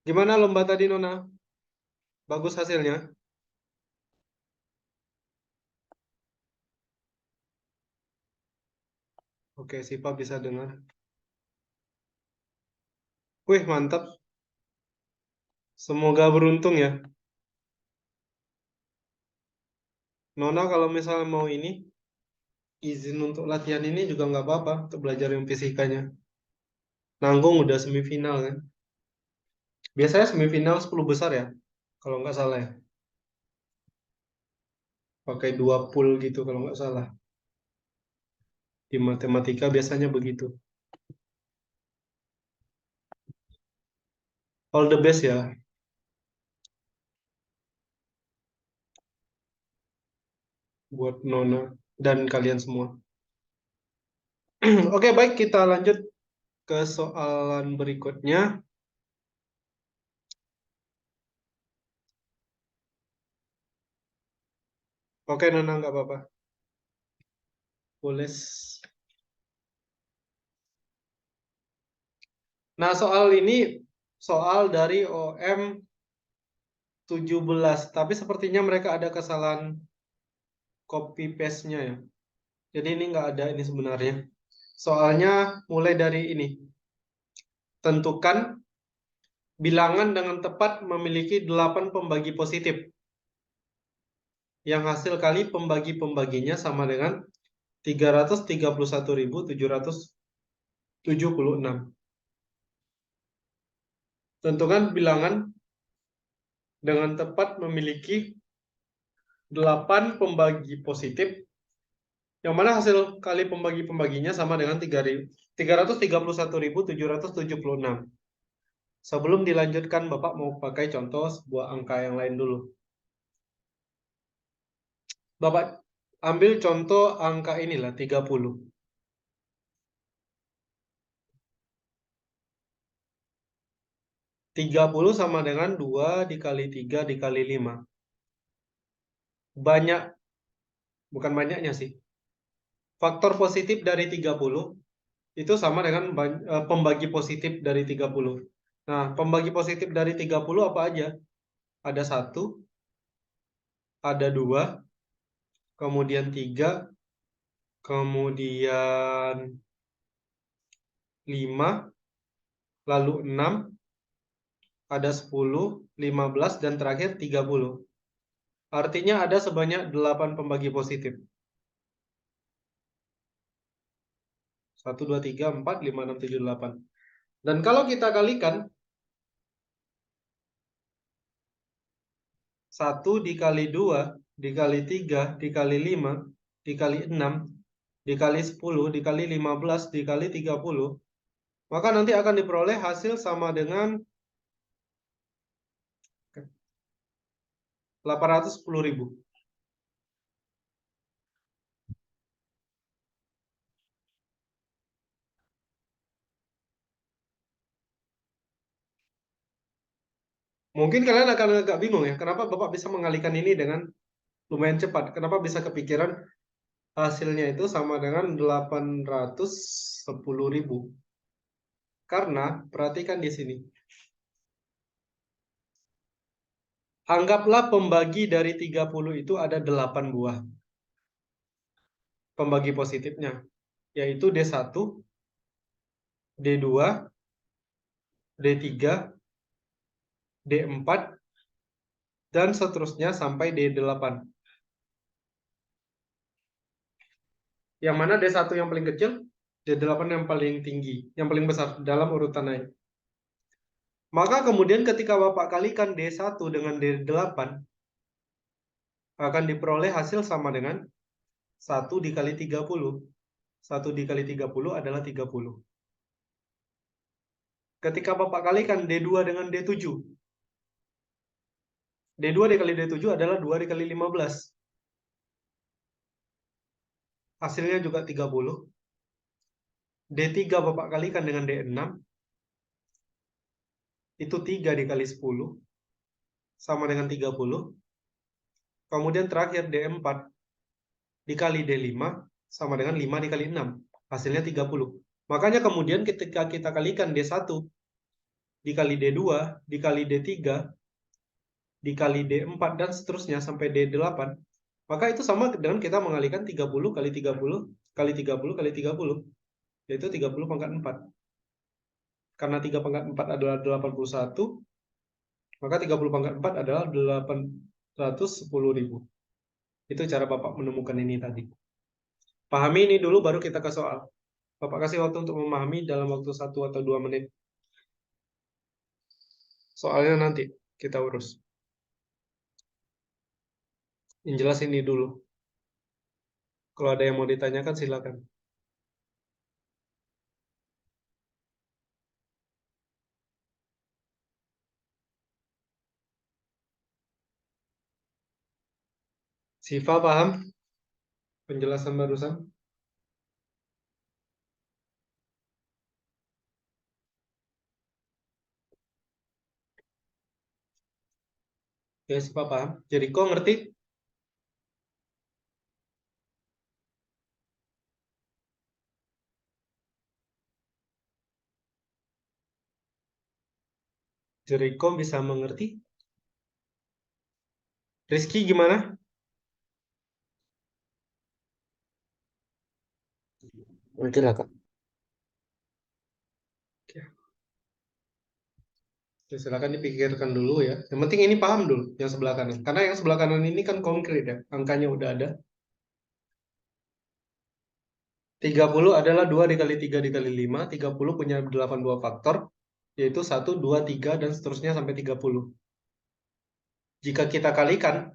Gimana lomba tadi, Nona? Bagus hasilnya? Oke, Siva bisa dengar. Wih, mantap. Semoga beruntung ya. Nona kalau misalnya mau ini, izin untuk latihan ini juga nggak apa-apa, untuk belajar yang fisikanya. Nanggung udah semifinal kan. Biasanya semifinal 10 besar ya, kalau nggak salah ya. Pakai 2 pool gitu kalau nggak salah. Di matematika biasanya begitu. All the best ya buat Nona dan kalian semua. Oke, baik, kita lanjut ke soalan berikutnya. Oke, Nona, nggak apa-apa. Boleh. Nah, soal ini soal dari OM 17, tapi sepertinya mereka ada kesalahan copy paste-nya ya. Jadi ini nggak ada ini sebenarnya. Soalnya mulai dari ini. Tentukan bilangan dengan tepat memiliki 8 pembagi positif. Yang hasil kali pembagi-pembaginya sama dengan 331.776. Tentukan bilangan dengan tepat memiliki 8 pembagi positif, yang mana hasil kali pembagi-pembaginya sama dengan 331.776. Sebelum dilanjutkan, Bapak mau pakai contoh sebuah angka yang lain dulu. Bapak ambil contoh angka inilah, 30. 30 sama dengan 2 dikali 3 dikali 5. Banyak, bukan banyaknya sih. Faktor positif dari 30 itu sama dengan pembagi positif dari 30. Nah, pembagi positif dari 30 apa aja? Ada 1, ada 2, kemudian 3, kemudian 5, lalu 6, ada 10, 15, dan terakhir 30. Artinya ada sebanyak 8 pembagi positif. 1, 2, 3, 4, 5, 6, 7, 8. Dan kalau kita kalikan, 1 dikali 2, dikali 3, dikali 5, dikali 6, dikali 10, dikali 15, dikali 30, maka nanti akan diperoleh hasil sama dengan 810.000. Mungkin kalian akan agak bingung ya, kenapa Bapak bisa mengalihkan ini dengan lumayan cepat? Kenapa bisa kepikiran hasilnya itu sama dengan 810.000? Karena perhatikan di sini. Anggaplah pembagi dari 30 itu ada 8 buah pembagi positifnya, yaitu D1, D2, D3, D4, dan seterusnya sampai D8. Yang mana D1 yang paling kecil, D8 yang paling tinggi, yang paling besar dalam urutan naik. Maka kemudian ketika Bapak kalikan D1 dengan D8, akan diperoleh hasil sama dengan 1 dikali 30. 1 dikali 30 adalah 30. Ketika Bapak kalikan D2 dengan D7, D2 dikali D7 adalah 2 dikali 15. Hasilnya juga 30. D3 Bapak kalikan dengan D6, itu 3 dikali 10, sama dengan 30. Kemudian terakhir D4 dikali D5, sama dengan 5 dikali 6. Hasilnya 30. Makanya kemudian ketika kita kalikan D1 dikali D2, dikali D3, dikali D4, dan seterusnya sampai D8, maka itu sama dengan kita mengalihkan 30 kali 30 kali 30 kali 30, yaitu 30 pangkat 4. Karena 3 pangkat 4 adalah 81, maka 30 pangkat 4 adalah 810.000. Itu cara Bapak menemukan ini tadi. Pahami ini dulu baru kita ke soal. Bapak kasih waktu untuk memahami dalam waktu 1 atau 2 menit. Soalnya nanti kita urus. Yang jelas ini dulu. Kalau ada yang mau ditanyakan silakan. Siva paham penjelasan barusan? Ya, Siva paham. Jericho ngerti? Jericho bisa mengerti? Rizky gimana? Ngerti lah Kak. Ya, silakan dipikirkan dulu ya. Yang penting ini paham dulu yang sebelah kanan. Karena yang sebelah kanan ini kan konkret ya. Angkanya udah ada. 30 adalah 2 dikali 3 dikali 5. 30 punya 82 faktor. Yaitu 1, 2, 3 dan seterusnya sampai 30. Jika kita kalikan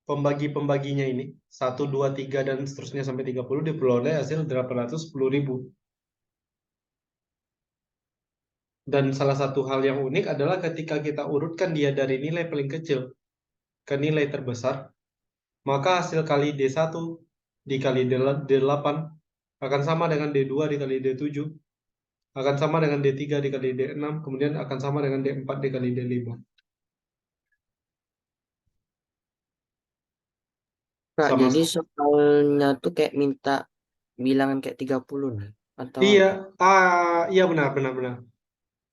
pembagi-pembaginya ini. 1, 2, 3 dan seterusnya sampai 30. Diperoleh hasil 810.000. Dan salah satu hal yang unik adalah ketika kita urutkan dia dari nilai paling kecil ke nilai terbesar, maka hasil kali D1 dikali D8 akan sama dengan D2 dikali D7, akan sama dengan D3 dikali D6, kemudian akan sama dengan D4 dikali D5. Kak, Sama. jadi soalnya tuh kayak minta bilangan kayak 30 nih. Atau Iya, apa? iya benar, benar, benar.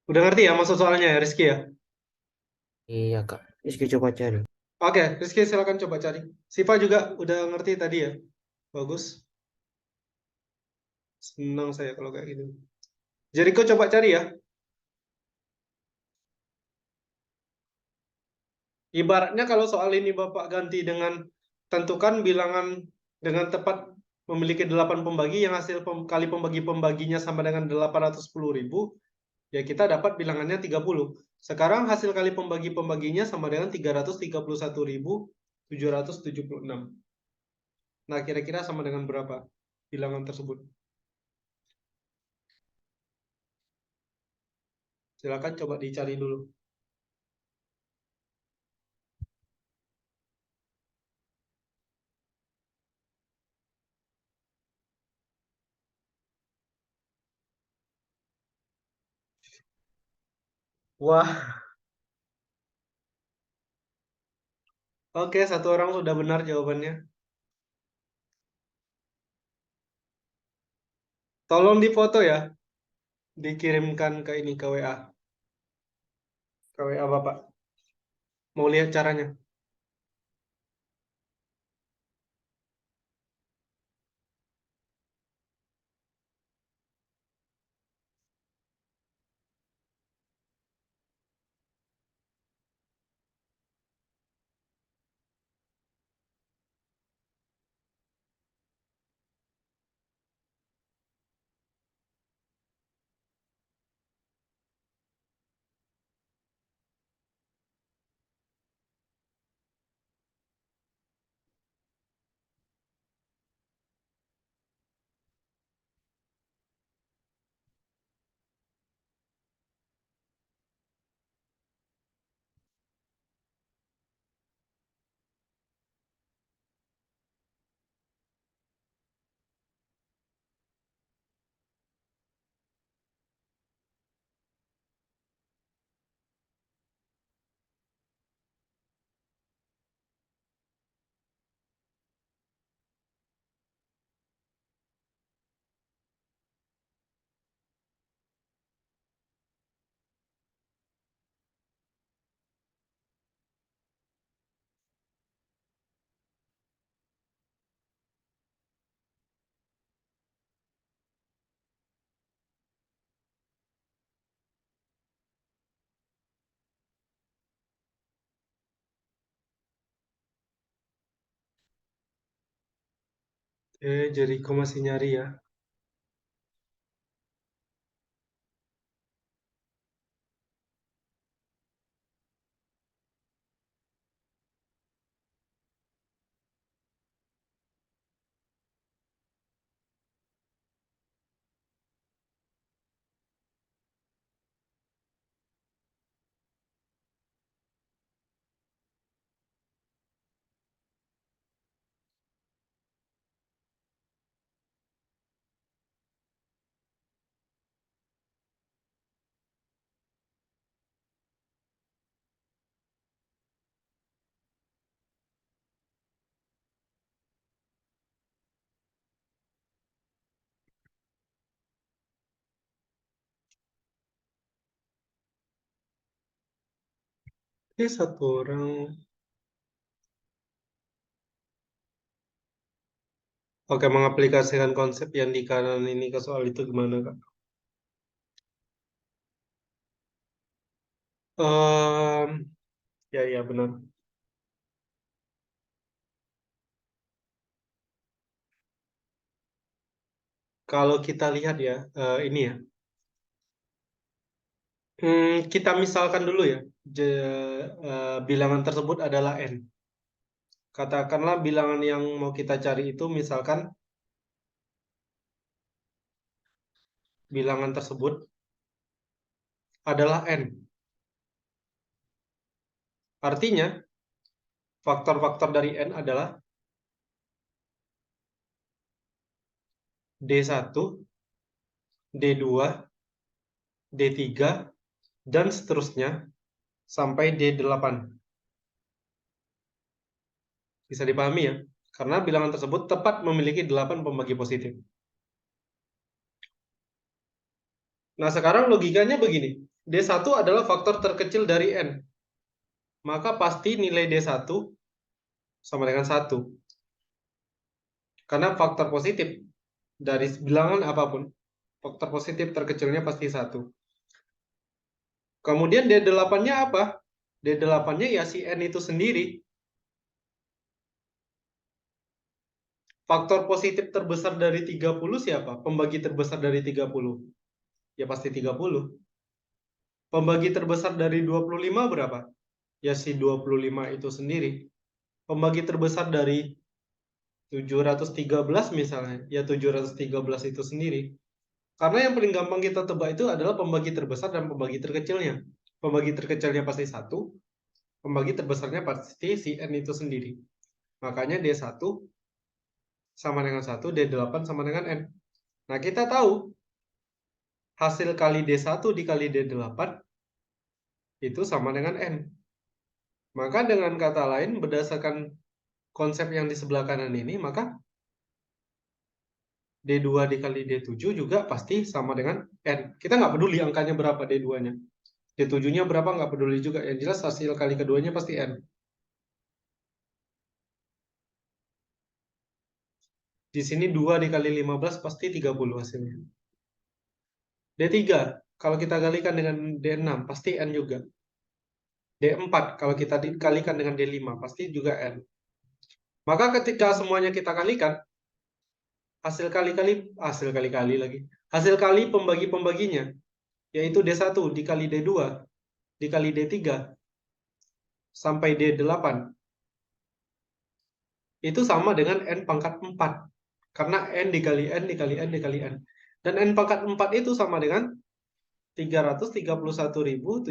Udah ngerti ya maksud soalnya ya, Rizky ya? Iya Kak. Rizky coba cari. Oke, Rizky silakan coba cari. Siva juga udah ngerti tadi ya? Bagus. Senang saya kalau kayak gitu. Jericho coba cari ya. Ibaratnya kalau soal ini Bapak ganti dengan tentukan bilangan dengan tepat memiliki 8 pembagi yang hasil kali pembagi-pembaginya sama dengan 810.000, ya kita dapat bilangannya 30. Sekarang hasil kali pembagi-pembaginya sama dengan 331.776. Nah, kira-kira sama dengan berapa bilangan tersebut? Silakan coba dicari dulu. Wah, oke, satu orang sudah benar jawabannya. Tolong difoto ya, dikirimkan ke ini ke WA, ke WA Bapak. Mau lihat caranya? Jericho masih nyari ya. Satu orang. Oke, mengaplikasikan konsep yang di kanan ini ke soal itu gimana, Kak? Em, ya benar. Kalau kita lihat ya, ini ya. Kita misalkan dulu ya, bilangan tersebut adalah n. Katakanlah bilangan yang mau kita cari itu misalkan bilangan tersebut adalah n. Artinya, faktor-faktor dari n adalah D1, D2, D3, dan seterusnya sampai D8. Bisa dipahami ya? Karena bilangan tersebut tepat memiliki 8 pembagi positif. Nah, sekarang logikanya begini. D1 adalah faktor terkecil dari n. Maka pasti nilai D1 sama dengan 1. Karena faktor positif dari bilangan apapun, faktor positif terkecilnya pasti 1. Kemudian D8-nya apa? D8-nya ya si n itu sendiri. Faktor positif terbesar dari 30 siapa? Pembagi terbesar dari 30. Ya pasti 30. Pembagi terbesar dari 25 berapa? Ya si 25 itu sendiri. Pembagi terbesar dari 713 misalnya, ya 713 itu sendiri. Karena yang paling gampang kita tebak itu adalah pembagi terbesar dan pembagi terkecilnya. Pembagi terkecilnya pasti 1, pembagi terbesarnya pasti si n itu sendiri. Makanya D1 sama dengan 1, D8 sama dengan n. Nah, kita tahu hasil kali D1 dikali D8 itu sama dengan n. Maka dengan kata lain, berdasarkan konsep yang di sebelah kanan ini, maka D2 dikali D7 juga pasti sama dengan N. Kita nggak peduli angkanya berapa D2-nya. D7-nya berapa nggak peduli juga. Yang jelas hasil kali keduanya pasti N. Di sini 2 dikali 15 pasti 30 hasilnya. D3, kalau kita kalikan dengan D6 pasti N juga. D4, kalau kita dikalikan dengan D5 pasti juga N. Maka ketika semuanya kita kalikan, hasil kali-kali lagi. Hasil kali pembagi-pembaginya, yaitu D1 dikali D2 dikali D3 sampai D8 itu sama dengan N pangkat 4. Karena N dikali N dikali N dikali N. Dan N pangkat 4 itu sama dengan 331.776.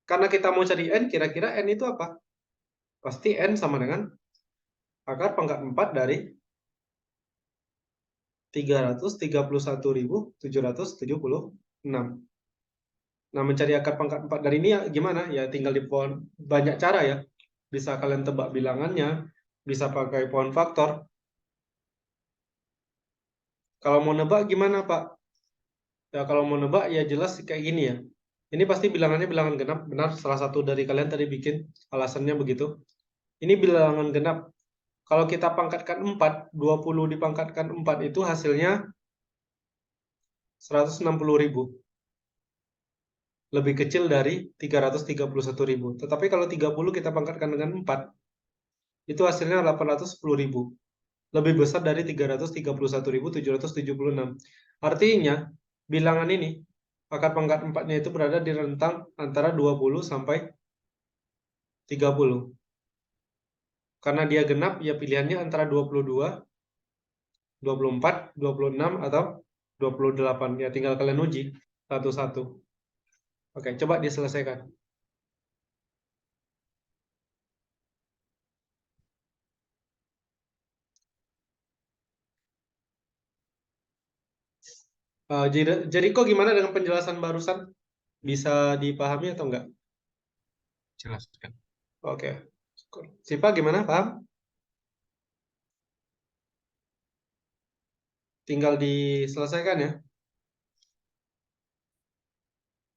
Karena kita mau cari N, kira-kira N itu apa? Pasti N sama dengan akar pangkat 4 dari 331.776. Nah, mencari akar pangkat 4 dari ini ya gimana? Ya tinggal di pohon. Banyak cara ya. Bisa kalian tebak bilangannya, bisa pakai pohon faktor. Kalau mau nebak gimana, Pak? Ya kalau mau nebak ya jelas kayak gini ya. Ini pasti bilangannya bilangan genap. Benar, salah satu dari kalian tadi bikin alasannya begitu. Ini bilangan genap. Kalau kita pangkatkan 4, 20 dipangkatkan 4 itu hasilnya 160.000. Lebih kecil dari 331.000. Tetapi kalau 30 kita pangkatkan dengan 4, itu hasilnya 810.000. Lebih besar dari 331.776. Artinya, bilangan ini, akar pangkat 4-nya itu berada di rentang antara 20 sampai 30. Karena dia genap, ya pilihannya antara 22, 24, 26, atau 28. Ya tinggal kalian uji satu-satu. Oke, coba diselesaikan. Jericho gimana dengan penjelasan barusan? Bisa dipahami atau enggak? Jelaskan. Oke. Sipa gimana? Paham? Tinggal diselesaikan ya.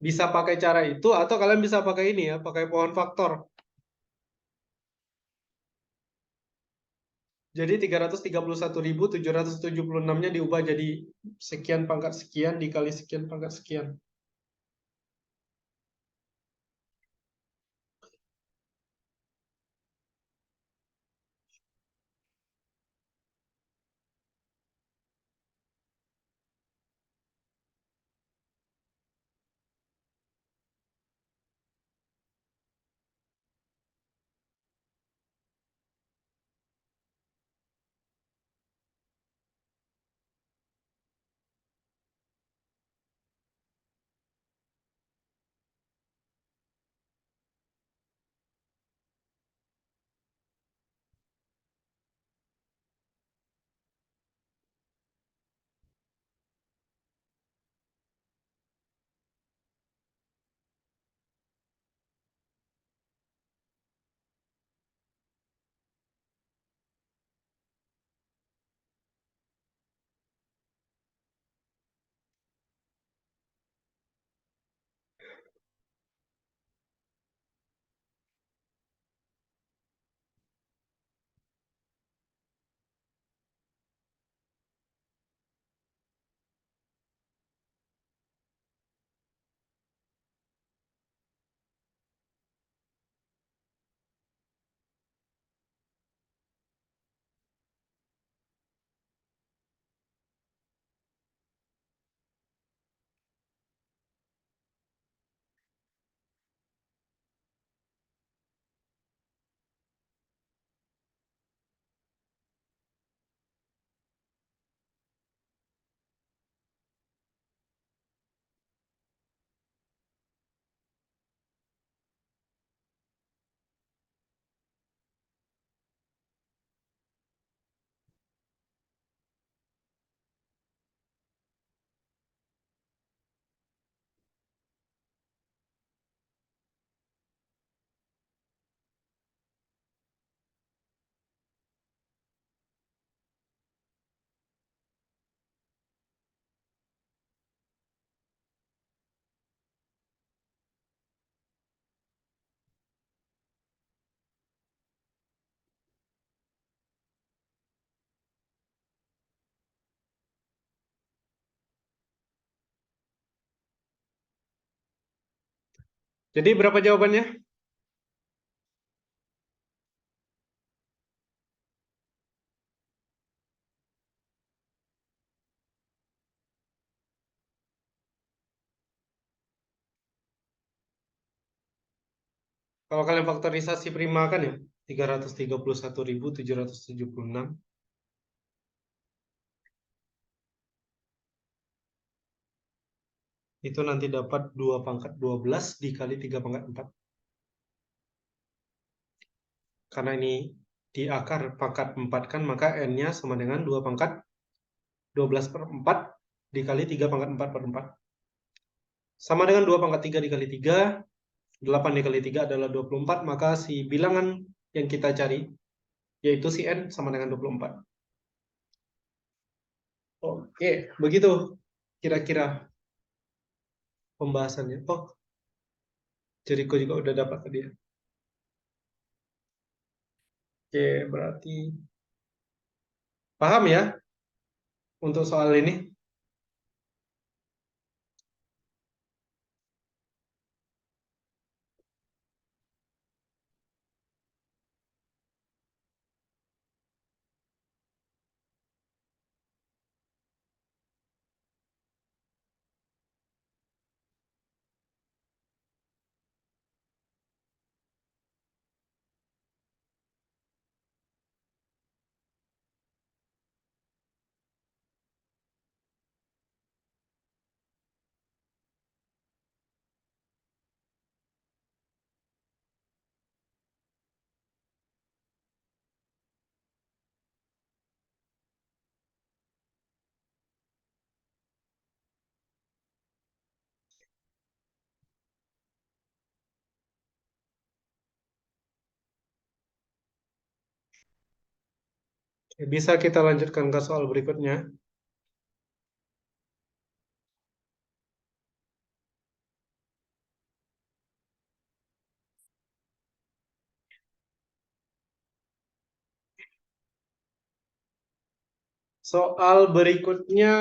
Bisa pakai cara itu atau kalian bisa pakai ini ya, pakai pohon faktor. Jadi 331.776-nya diubah jadi sekian pangkat sekian dikali sekian pangkat sekian. Jadi berapa jawabannya? Kalau kalian faktorisasi prima kan ya, 331.776. Itu nanti dapat 2 pangkat 12 dikali 3 pangkat 4. Karena ini di akar pangkat 4 kan, maka N-nya sama dengan 2 pangkat 12 per 4 dikali 3 pangkat 4 per 4. Sama dengan 2 pangkat 3 dikali 3, 8 dikali 3 adalah 24, maka si bilangan yang kita cari, yaitu si N sama dengan 24. Oke, begitu kira-kira pembahasannya. Oh, Jericho juga udah dapat tadi ya. Oke, berarti paham ya untuk soal ini? Bisa kita lanjutkan ke soal berikutnya. Soal berikutnya,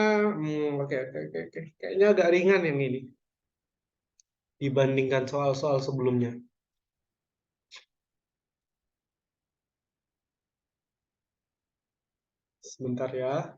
oke, oke, oke, oke. Kayaknya agak ringan yang ini dibandingkan soal-soal sebelumnya. Sebentar ya.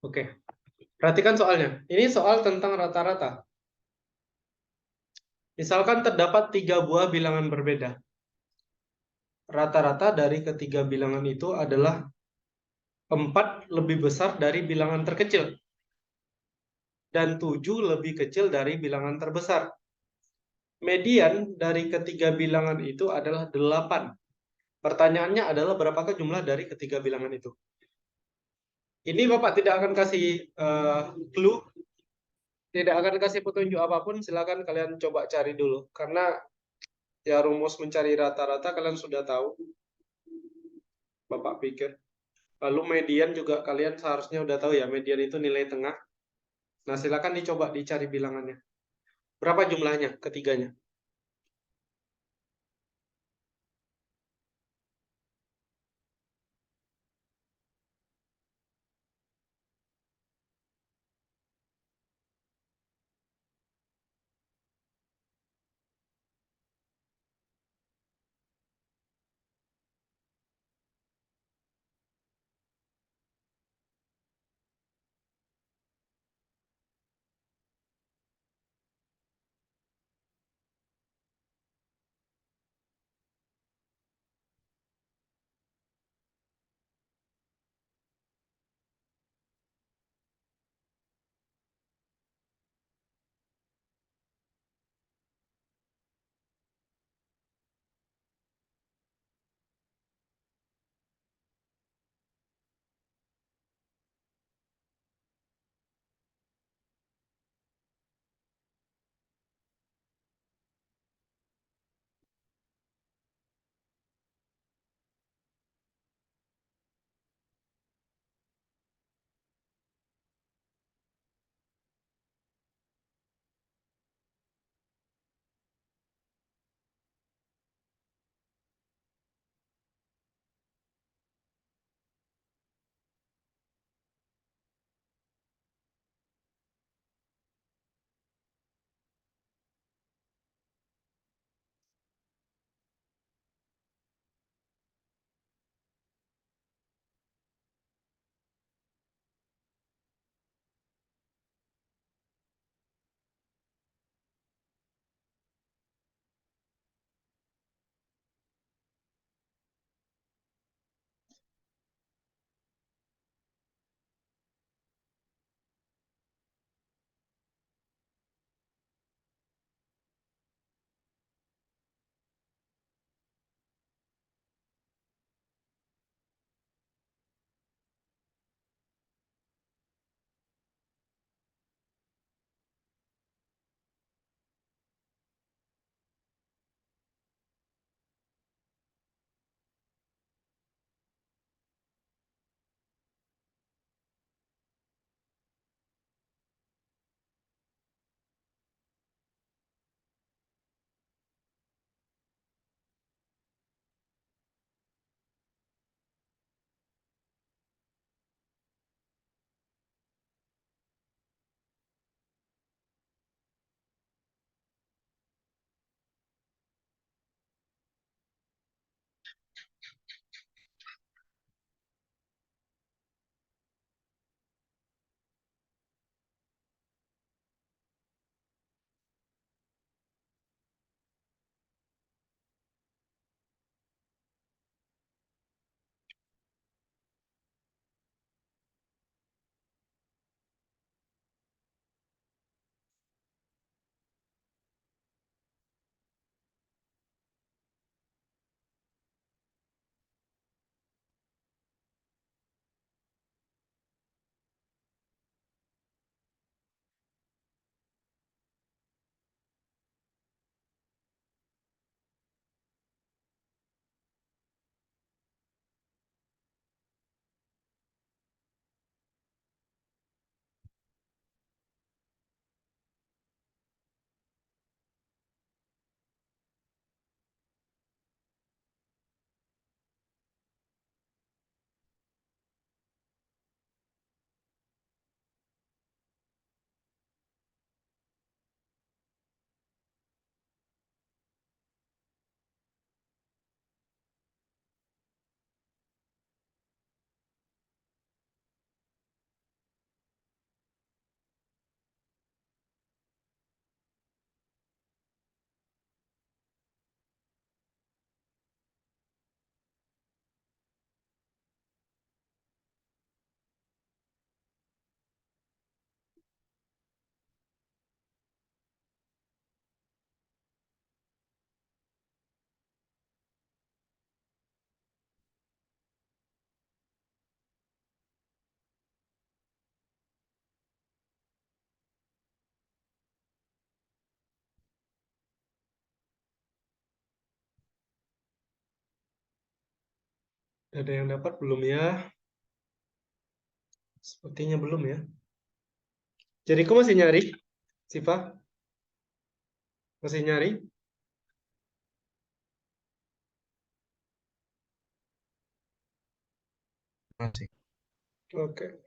Oke, perhatikan soalnya. Ini soal tentang rata-rata. Misalkan terdapat 3 buah bilangan berbeda. Rata-rata dari ketiga bilangan itu adalah 4 lebih besar dari bilangan terkecil. Dan 7 lebih kecil dari bilangan terbesar. Median dari ketiga bilangan itu adalah 8. Pertanyaannya adalah berapakah jumlah dari ketiga bilangan itu? Ini Bapak tidak akan kasih clue, tidak akan kasih petunjuk apapun, silakan kalian coba cari dulu. Karena ya rumus mencari rata-rata kalian sudah tahu, Bapak pikir. Lalu median juga kalian seharusnya udah tahu ya, median itu nilai tengah. Nah, silakan dicoba dicari bilangannya. Berapa jumlahnya ketiganya? Ada yang dapat belum ya? Sepertinya belum ya. Jadi kau masih nyari, Siva? Masih nyari? Masih. Oke.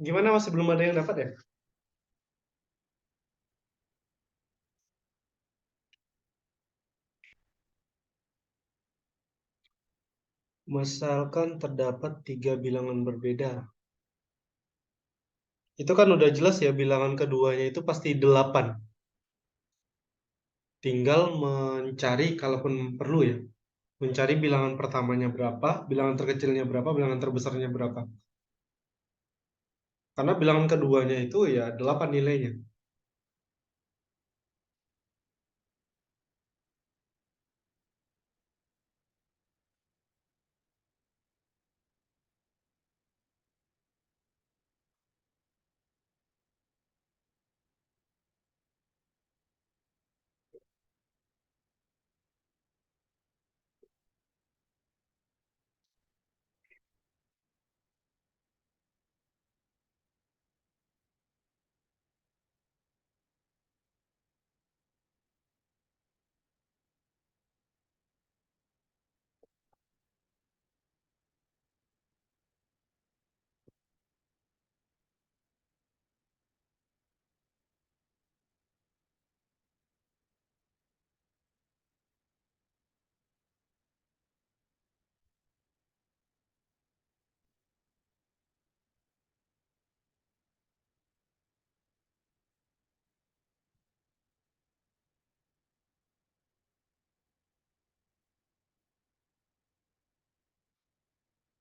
Gimana masih belum ada yang dapat ya? Misalkan terdapat 3 bilangan berbeda. Itu kan udah jelas ya bilangan keduanya itu pasti 8. Tinggal mencari kalaupun perlu ya. Mencari bilangan pertamanya berapa, bilangan terkecilnya berapa, bilangan terbesarnya berapa. Karena bilangan keduanya itu ya 8 nilainya.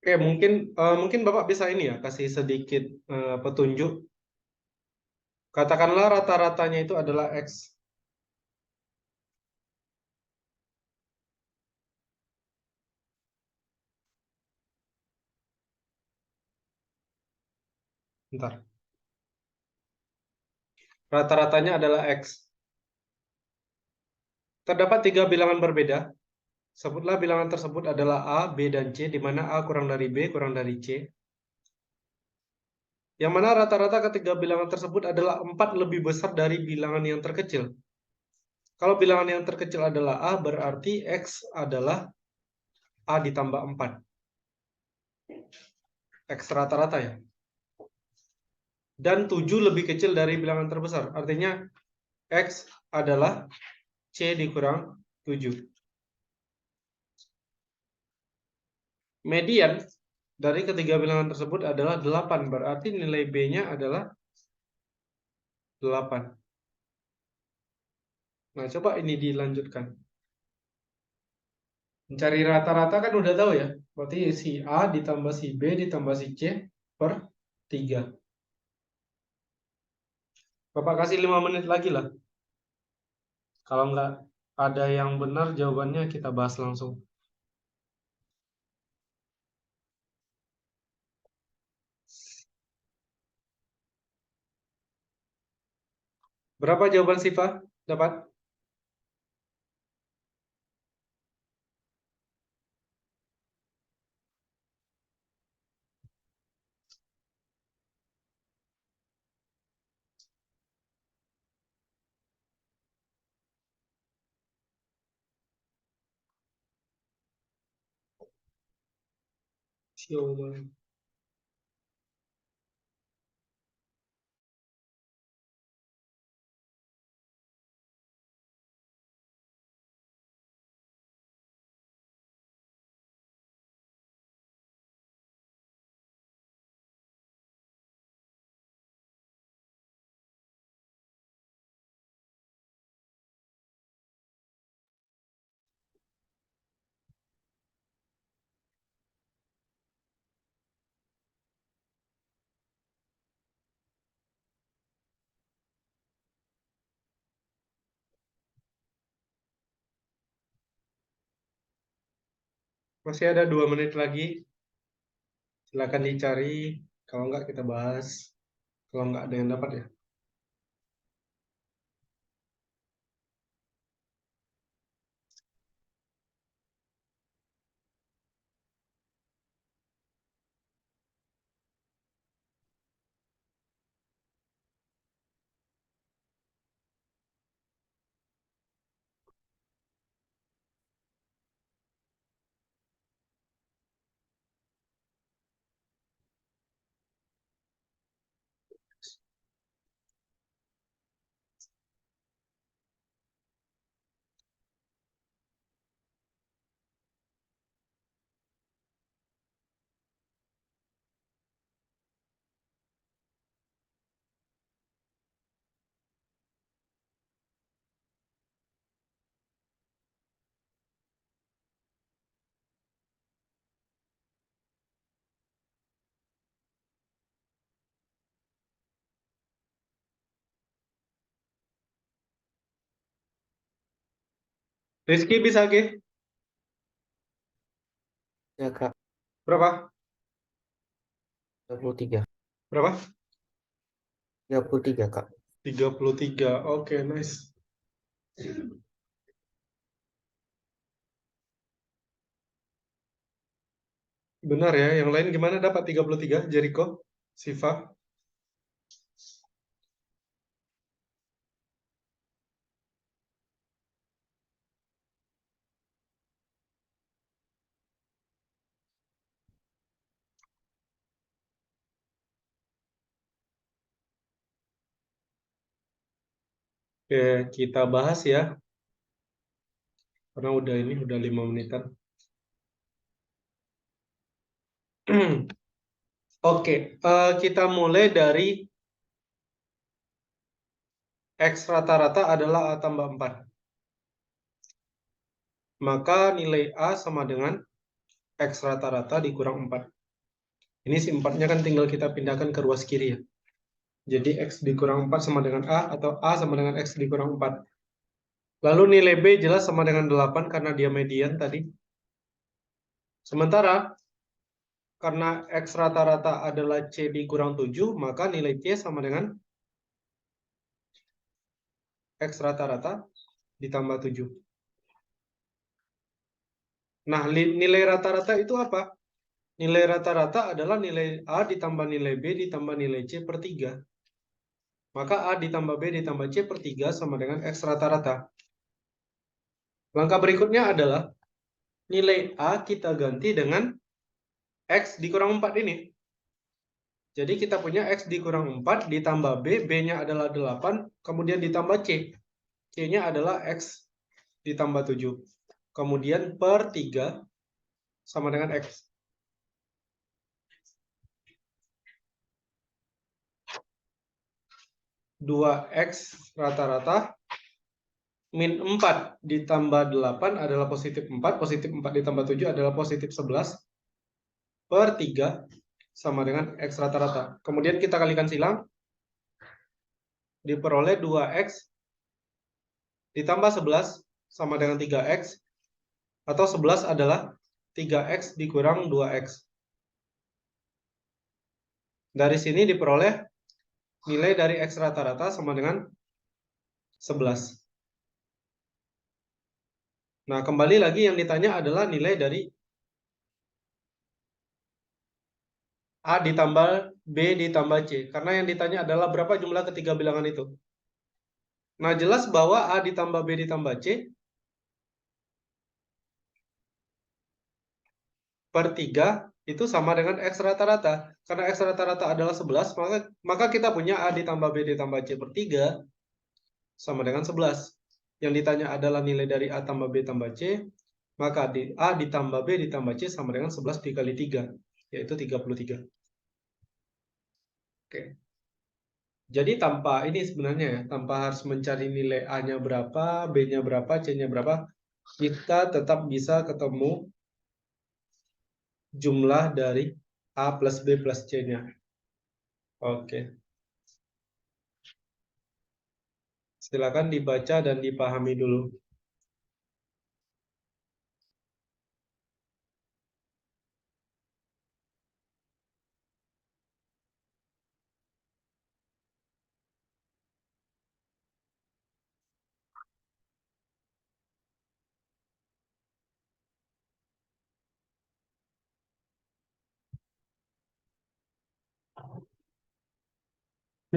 Oke, mungkin Bapak bisa ini ya, kasih sedikit petunjuk. Katakanlah rata-ratanya itu adalah X. Bentar. Rata-ratanya adalah X. Terdapat 3 bilangan berbeda. Sebutlah bilangan tersebut adalah A, B, dan C, di mana A kurang dari B kurang dari C. Yang mana rata-rata ketiga bilangan tersebut adalah 4 lebih besar dari bilangan yang terkecil. Kalau bilangan yang terkecil adalah A, berarti X adalah A ditambah 4. X rata-rata ya. Dan 7 lebih kecil dari bilangan terbesar. Artinya X adalah C dikurang 7. Median dari ketiga bilangan tersebut adalah 8. Berarti nilai B-nya adalah 8. Nah, coba ini dilanjutkan. Mencari rata-rata kan udah tahu ya. Berarti si A ditambah si B ditambah si C per 3. Bapak kasih 5 menit lagi lah. Kalau nggak ada yang benar jawabannya kita bahas langsung. Berapa jawaban Siva dapat? Siomay. Masih ada 2 menit lagi. Silakan dicari. Kalau nggak kita bahas. Kalau nggak ada yang dapat ya. Rizky bisa, Ki? Ya Kak, Berapa? 33. Berapa? 33 Kak. 33. Oke, nice. Benar ya. Yang lain gimana dapat 33? Jericho, Siva. Oke, kita bahas ya. Karena udah 5 menitan. Oke, kita mulai dari X rata-rata adalah A tambah 4. Maka nilai A sama dengan X rata-rata dikurang 4. Ini si 4-nya kan tinggal kita pindahkan ke ruas kiri ya. Jadi X dikurang 4 sama dengan A, atau A sama dengan X dikurang 4. Lalu nilai B jelas sama dengan 8 karena dia median tadi. Sementara, karena X rata-rata adalah C dikurang 7, maka nilai C sama dengan X rata-rata ditambah 7. Nah, nilai rata-rata itu apa? Nilai rata-rata adalah nilai A ditambah nilai B ditambah nilai C per 3. Maka A ditambah B ditambah C per 3 sama dengan X rata-rata. Langkah berikutnya adalah nilai A kita ganti dengan X dikurang 4 ini. Jadi kita punya X dikurang 4 ditambah B, B-nya adalah 8, kemudian ditambah C. C-nya adalah X ditambah 7. Kemudian per 3 sama dengan X. Dua X rata-rata min 4 ditambah 8 adalah positif 4. Positif 4 ditambah 7 adalah positif 11. Per 3 sama dengan X rata-rata. Kemudian kita kalikan silang. Diperoleh 2X ditambah 11 sama dengan 3X. Atau 11 adalah 3X dikurang 2X. Dari sini diperoleh nilai dari X rata-rata sama dengan 11. Nah, kembali lagi yang ditanya adalah nilai dari A ditambah B ditambah C. Karena yang ditanya adalah berapa jumlah ketiga bilangan itu. Nah, jelas bahwa A ditambah B ditambah C per 3 itu sama dengan X rata-rata. Karena X rata-rata adalah 11, maka kita punya A ditambah B ditambah C per 3 sama dengan 11. Yang ditanya adalah nilai dari A tambah B tambah C, maka A ditambah B ditambah C sama dengan 11 dikali 3, yaitu 33. Oke. Jadi tanpa ini sebenarnya ya, tanpa harus mencari nilai A-nya berapa, B-nya berapa, C-nya berapa, kita tetap bisa ketemu jumlah dari A plus B plus C-nya. Oke. Silakan dibaca dan dipahami dulu.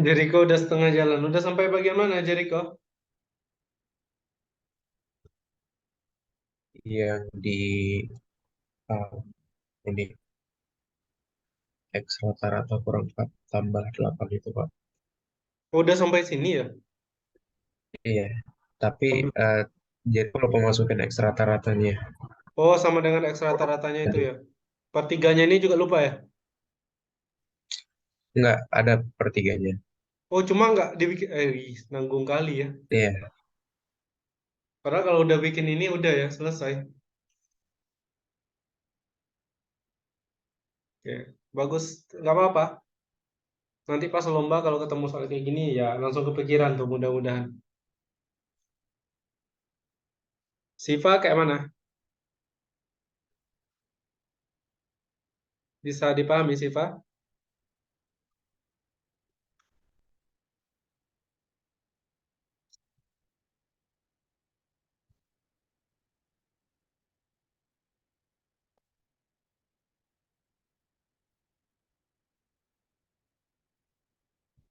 Jericho udah setengah jalan. Udah sampai bagian mana, Jericho? Yang di ini X rata-rata kurang 4 tambah 8 itu Pak. Udah sampai sini ya? Iya, tapi jadi lupa masukin X rata-ratanya. Oh, sama dengan X rata-ratanya itu Tadi. ya. Pertiganya ini juga lupa ya? Enggak ada pertiganya. Oh, cuma nggak dibikin, nanggung kali ya. Iya, Padahal kalau udah bikin ini udah ya, selesai. Oke, bagus. Nggak apa-apa. Nanti pas lomba kalau ketemu soal kayak gini ya langsung kepikiran tuh mudah-mudahan. Siva kayak mana? Bisa dipahami, Siva?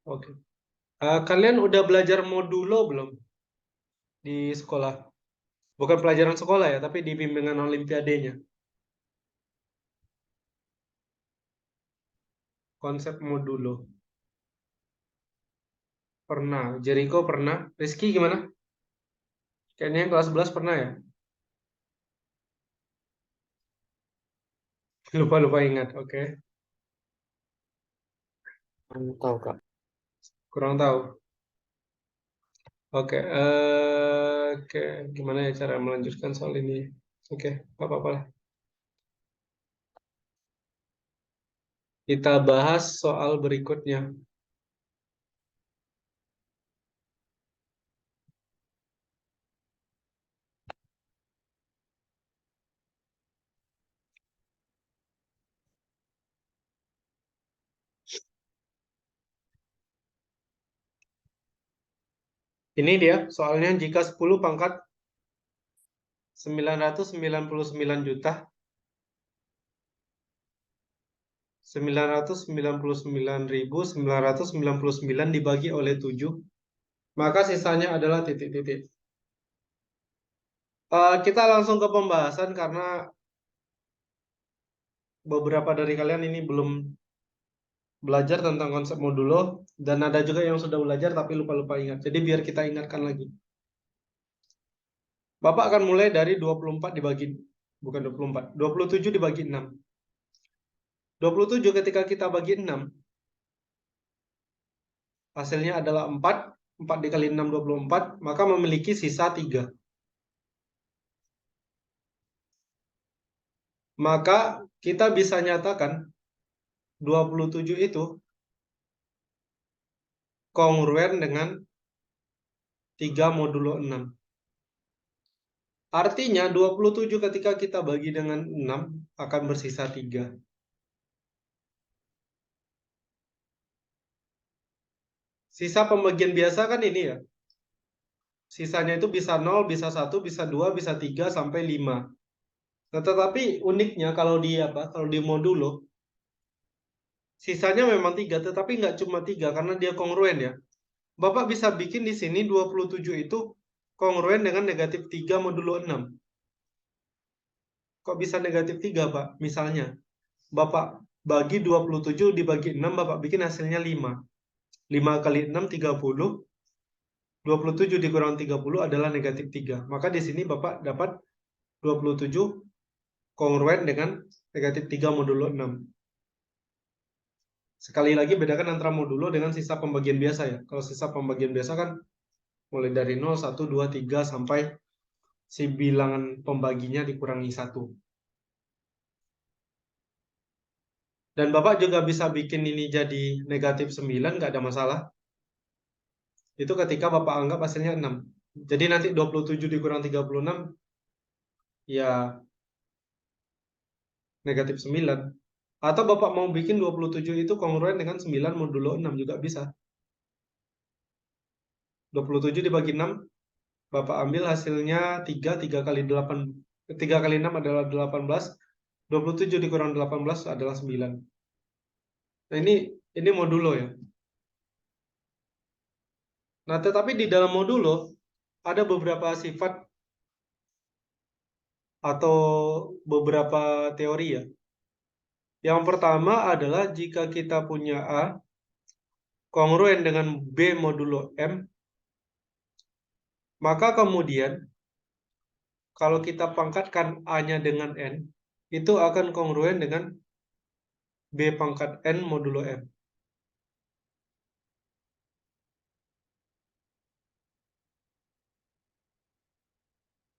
Oke. Kalian udah belajar modulo belum di sekolah? Bukan pelajaran sekolah ya, tapi di bimbingan olimpiadenya. Konsep modulo. Pernah. Jericho pernah. Rizky gimana? Kayaknya yang kelas 11 pernah ya? Lupa-lupa ingat. Oke. Kurang tahu, Kak. Kurang tahu. Oke. Oke. Gimana ya cara melanjutkan soal ini? Oke. Nggak apa-apa lah. Kita bahas soal berikutnya. Ini dia soalnya jika 10 pangkat 999 juta 999.999 dibagi oleh 7, maka sisanya adalah titik-titik. Kita langsung ke pembahasan karena beberapa dari kalian ini belum belajar tentang konsep modulo dan ada juga yang sudah belajar tapi lupa-lupa ingat. Jadi biar kita ingatkan lagi. Bapak akan mulai dari 24 dibagi, bukan 24, 27 dibagi 6. 27 ketika kita bagi 6, hasilnya adalah 4. 4 dikali 6, 24, maka memiliki sisa 3. Maka kita bisa nyatakan 27 itu kongruen dengan 3 modulo 6. Artinya 27 ketika kita bagi dengan 6 akan bersisa 3. Sisa pembagian biasa kan ini ya. Sisanya itu bisa 0, bisa 1, bisa 2, bisa 3, sampai 5. Nah, tetapi uniknya kalau di Kalau di modulo, sisanya memang 3, tetapi nggak cuma 3 karena dia kongruen ya. Bapak bisa bikin di sini 27 itu kongruen dengan negatif 3 modulo 6. Kok bisa negatif 3, Pak? Misalnya, Bapak bagi 27 dibagi 6, Bapak bikin hasilnya 5. 5 kali 6, 30. 27 dikurang 30 adalah negatif 3. Maka di sini Bapak dapat 27 kongruen dengan negatif 3 modulo 6. Sekali lagi bedakan antara modulo dengan sisa pembagian biasa ya. Kalau sisa pembagian biasa kan mulai dari 0, 1, 2, 3 sampai si bilangan pembaginya dikurangi 1. Dan Bapak juga bisa bikin ini jadi negatif 9, nggak ada masalah. Itu ketika Bapak anggap hasilnya 6. Jadi nanti 27 dikurang 36, ya negatif 9. Atau Bapak mau bikin 27 itu kongruen dengan 9 modulo 6 juga bisa. 27 dibagi 6, Bapak ambil hasilnya 3, 3 kali 8, 3 kali 6 adalah 18, 27 dikurang 18 adalah 9. Nah ini modulo ya. Nah tetapi di dalam modulo ada beberapa sifat atau beberapa teori ya. Yang pertama adalah jika kita punya A kongruen dengan B modulo M, maka kemudian kalau kita pangkatkan A-nya dengan N, itu akan kongruen dengan B pangkat N modulo M.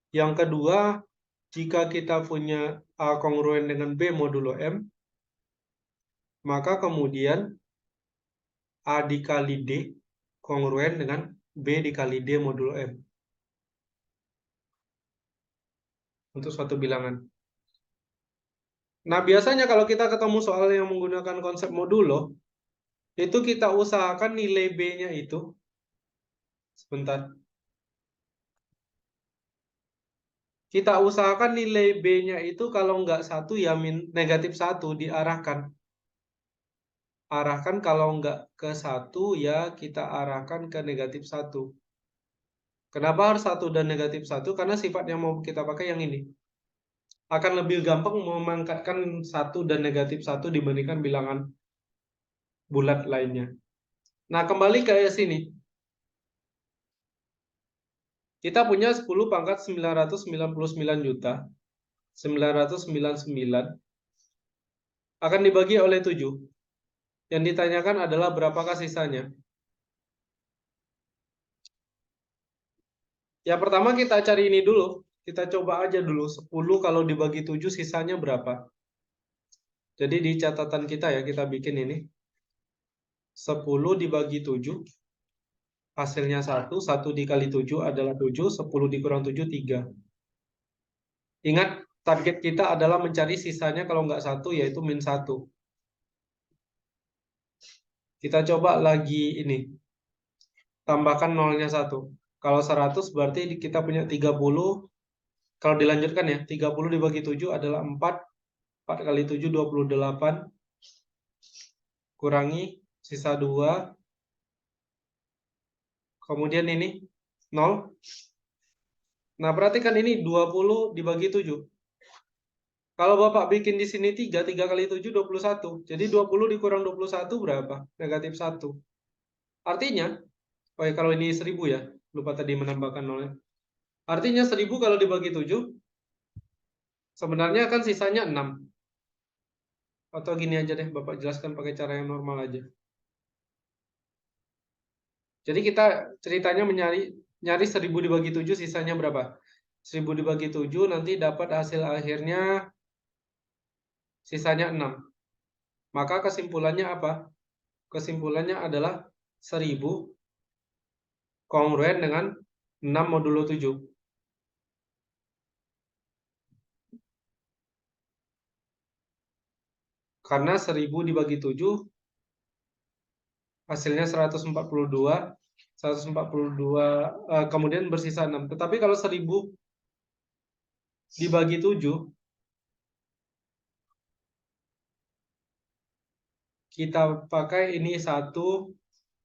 Yang kedua, jika kita punya A kongruen dengan B modulo M, maka kemudian A dikali D kongruen dengan B dikali D modulo M. untuk suatu bilangan. Nah, biasanya kalau kita ketemu soal yang menggunakan konsep modulo, itu kita usahakan nilai B-nya itu, sebentar. Kita usahakan nilai B-nya itu kalau nggak 1 ya negatif 1 diarahkan. Arahkan kalau nggak ke 1 ya kita arahkan ke negatif 1. Kenapa harus 1 dan negatif 1? Karena sifat yang mau kita pakai yang ini. Akan lebih gampang memangkatkan 1 dan negatif 1 dibandingkan bilangan bulat lainnya. Nah, kembali ke sini. Kita punya 10 pangkat 999 juta. 999 akan dibagi oleh 7. Yang ditanyakan adalah berapakah sisanya. Yang pertama kita cari ini dulu. Kita coba aja dulu. 10 kalau dibagi 7 sisanya berapa. Jadi di catatan kita ya, kita bikin ini. 10 dibagi 7. Hasilnya 1. 1 dikali 7 adalah 7. 10 dikurang 7, 3. Ingat, target kita adalah mencari sisanya kalau nggak 1, yaitu min 1. Kita coba lagi ini. Tambahkan nolnya 1. Kalau 100 berarti kita punya 30. Kalau dilanjutkan ya, 30 dibagi 7 adalah 4. 4 kali 7, 28. Kurangi, sisa 2. Kemudian ini, 0. Nah, perhatikan ini 20 dibagi 7. Kalau Bapak bikin di sini 3, 3 kali 7, 21. Jadi 20 dikurang 21 berapa? Negatif 1. Artinya, oh ya, kalau ini 1000 ya, lupa tadi menambahkan 0. Artinya 1000 kalau dibagi 7, sebenarnya kan sisanya 6. Atau gini aja deh, Bapak jelaskan pakai cara yang normal aja. Jadi kita ceritanya nyari 1000 dibagi 7 sisanya berapa? 1000 dibagi 7 nanti dapat hasil akhirnya sisanya 6. Maka kesimpulannya apa? Kesimpulannya adalah 1000 kongruen dengan 6 modulo 7. Karena 1000 dibagi 7 hasilnya 142. 142 kemudian bersisa 6. Tetapi kalau 1000 dibagi 7 kita pakai ini 1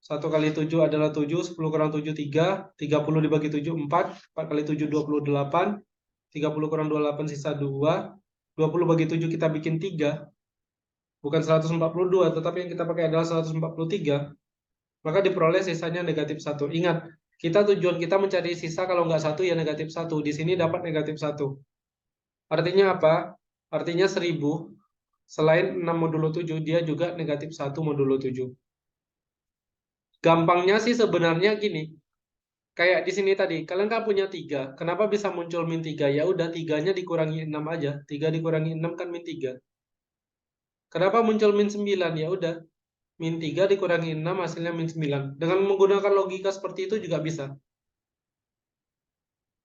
kali 7 adalah 7, 10 kurang 7, 3, 30 dibagi 7, 4, 4 kali 7, 28, 30 kurang 28 sisa 2, 20 bagi 7 kita bikin 3, bukan 142, tetapi yang kita pakai adalah 143, maka diperoleh sisanya negatif 1. Ingat, tujuan kita mencari sisa kalau nggak 1 ya negatif 1, di sini dapat negatif 1. Artinya apa? Artinya 1000, selain 6 modulo 7, dia juga negatif 1 modulo 7. Gampangnya sih sebenarnya gini. Kayak di sini tadi, kalian kan punya 3. Kenapa bisa muncul min 3? Ya udah 3-nya dikurangi 6 aja. 3 dikurangi 6 kan min 3. Kenapa muncul min 9? Ya udah. Min 3 dikurangi 6 hasilnya min 9. Dengan menggunakan logika seperti itu juga bisa.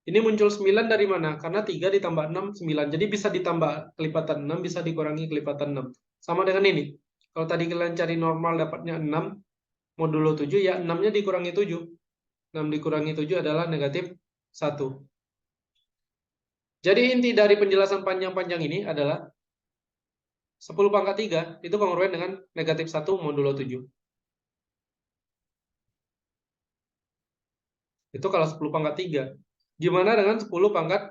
Ini muncul 9 dari mana? Karena 3 ditambah 6, 9. Jadi bisa ditambah kelipatan 6, bisa dikurangi kelipatan 6. Sama dengan ini. Kalau tadi kalian cari normal dapatnya 6, modulo 7, ya 6-nya dikurangi 7. 6 dikurangi 7 adalah negatif 1. Jadi inti dari penjelasan panjang-panjang ini adalah 10 pangkat 3 itu kongruen dengan negatif 1 modulo 7. Itu kalau 10 pangkat 3. Gimana dengan 10 pangkat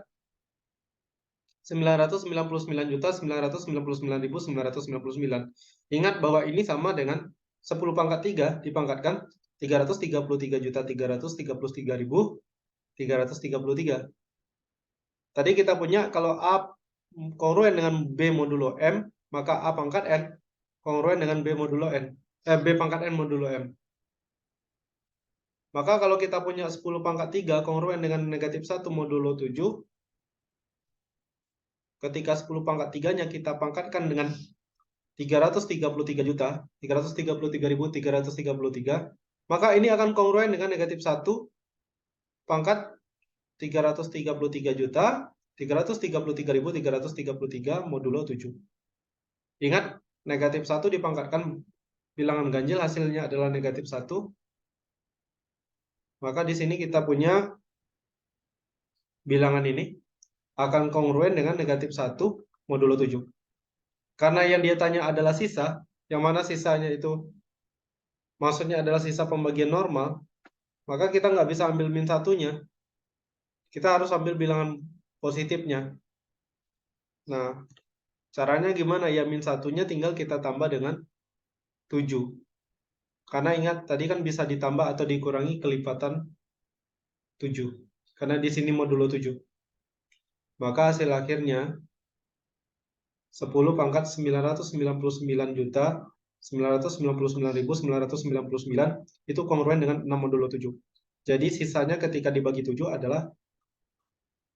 999.999.999. Ingat bahwa ini sama dengan 10 pangkat 3 dipangkatkan 333.333.333. Tadi kita punya kalau A kongruen dengan B modulo M, maka A pangkat N kongruen dengan B modulo N. B pangkat N modulo M. Maka kalau kita punya 10 pangkat 3 kongruen dengan negatif 1 modulo 7, ketika 10 pangkat 3-nya kita pangkatkan dengan 333 juta, 333.333, maka ini akan kongruen dengan negatif 1 pangkat 333 juta 333.333 modulo 7. Ingat, negatif 1 dipangkatkan bilangan ganjil hasilnya adalah negatif 1. Maka di sini kita punya bilangan ini akan kongruen dengan negatif 1 modulo 7. Karena yang dia tanya adalah sisa, yang mana sisanya itu maksudnya adalah sisa pembagian normal, maka kita nggak bisa ambil min satunya. Kita harus ambil bilangan positifnya. Nah, caranya gimana? Ya min satunya tinggal kita tambah dengan 7. Karena ingat, tadi kan bisa ditambah atau dikurangi kelipatan 7. Karena di sini modulo 7. Maka hasil akhirnya 10 pangkat 999.999.999 itu kongruen dengan 6 modulo 7. Jadi sisanya ketika dibagi 7 adalah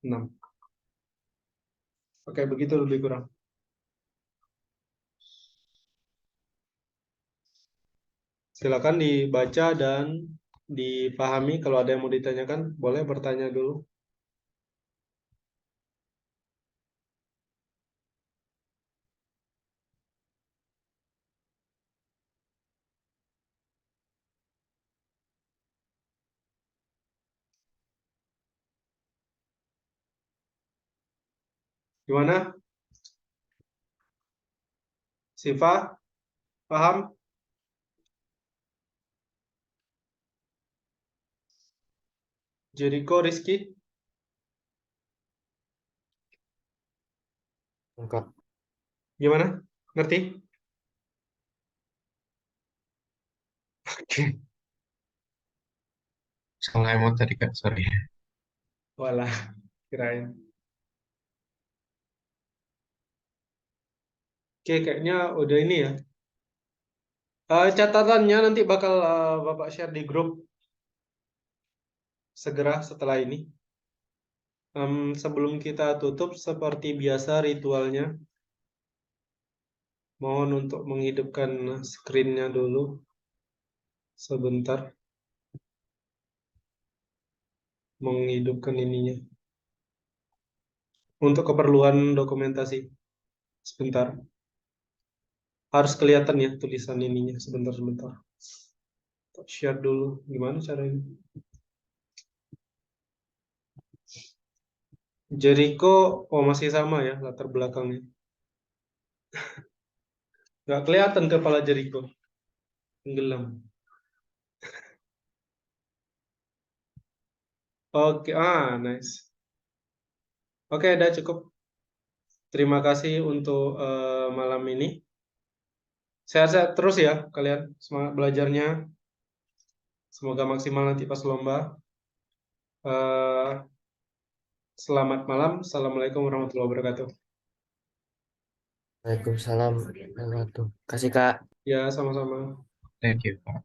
6. Oke, begitu lebih kurang. Silakan dibaca dan dipahami. Kalau ada yang mau ditanyakan, boleh bertanya dulu. Gimana? Siva, paham? Jericho, Rizky, Enggak. gimana? Ngerti? Oke. Salah emot tadi Kak, sorry. Walah, kirain. Oke, kayaknya udah ini ya. Catatannya nanti bakal Bapak share di grup segera setelah ini. Sebelum kita tutup, seperti biasa ritualnya, mohon untuk menghidupkan screen-nya dulu sebentar. Menghidupkan ininya. Untuk keperluan dokumentasi. Sebentar. Harus kelihatan ya tulisan ininya. Sebentar-sebentar. Share dulu. Gimana caranya? Jericho, oh masih sama ya latar belakangnya. Nggak kelihatan kepala Jericho. Tenggelam. Oke, nice. Oke, udah cukup. Terima kasih untuk malam ini. Sehat-sehat terus ya kalian. Semangat belajarnya. Semoga maksimal nanti pas lomba. Eh, Selamat malam. Assalamualaikum warahmatullahi wabarakatuh. Waalaikumsalam warahmatullahi wabarakatuh. Kasih Kak. Ya, sama-sama. Thank you Kak.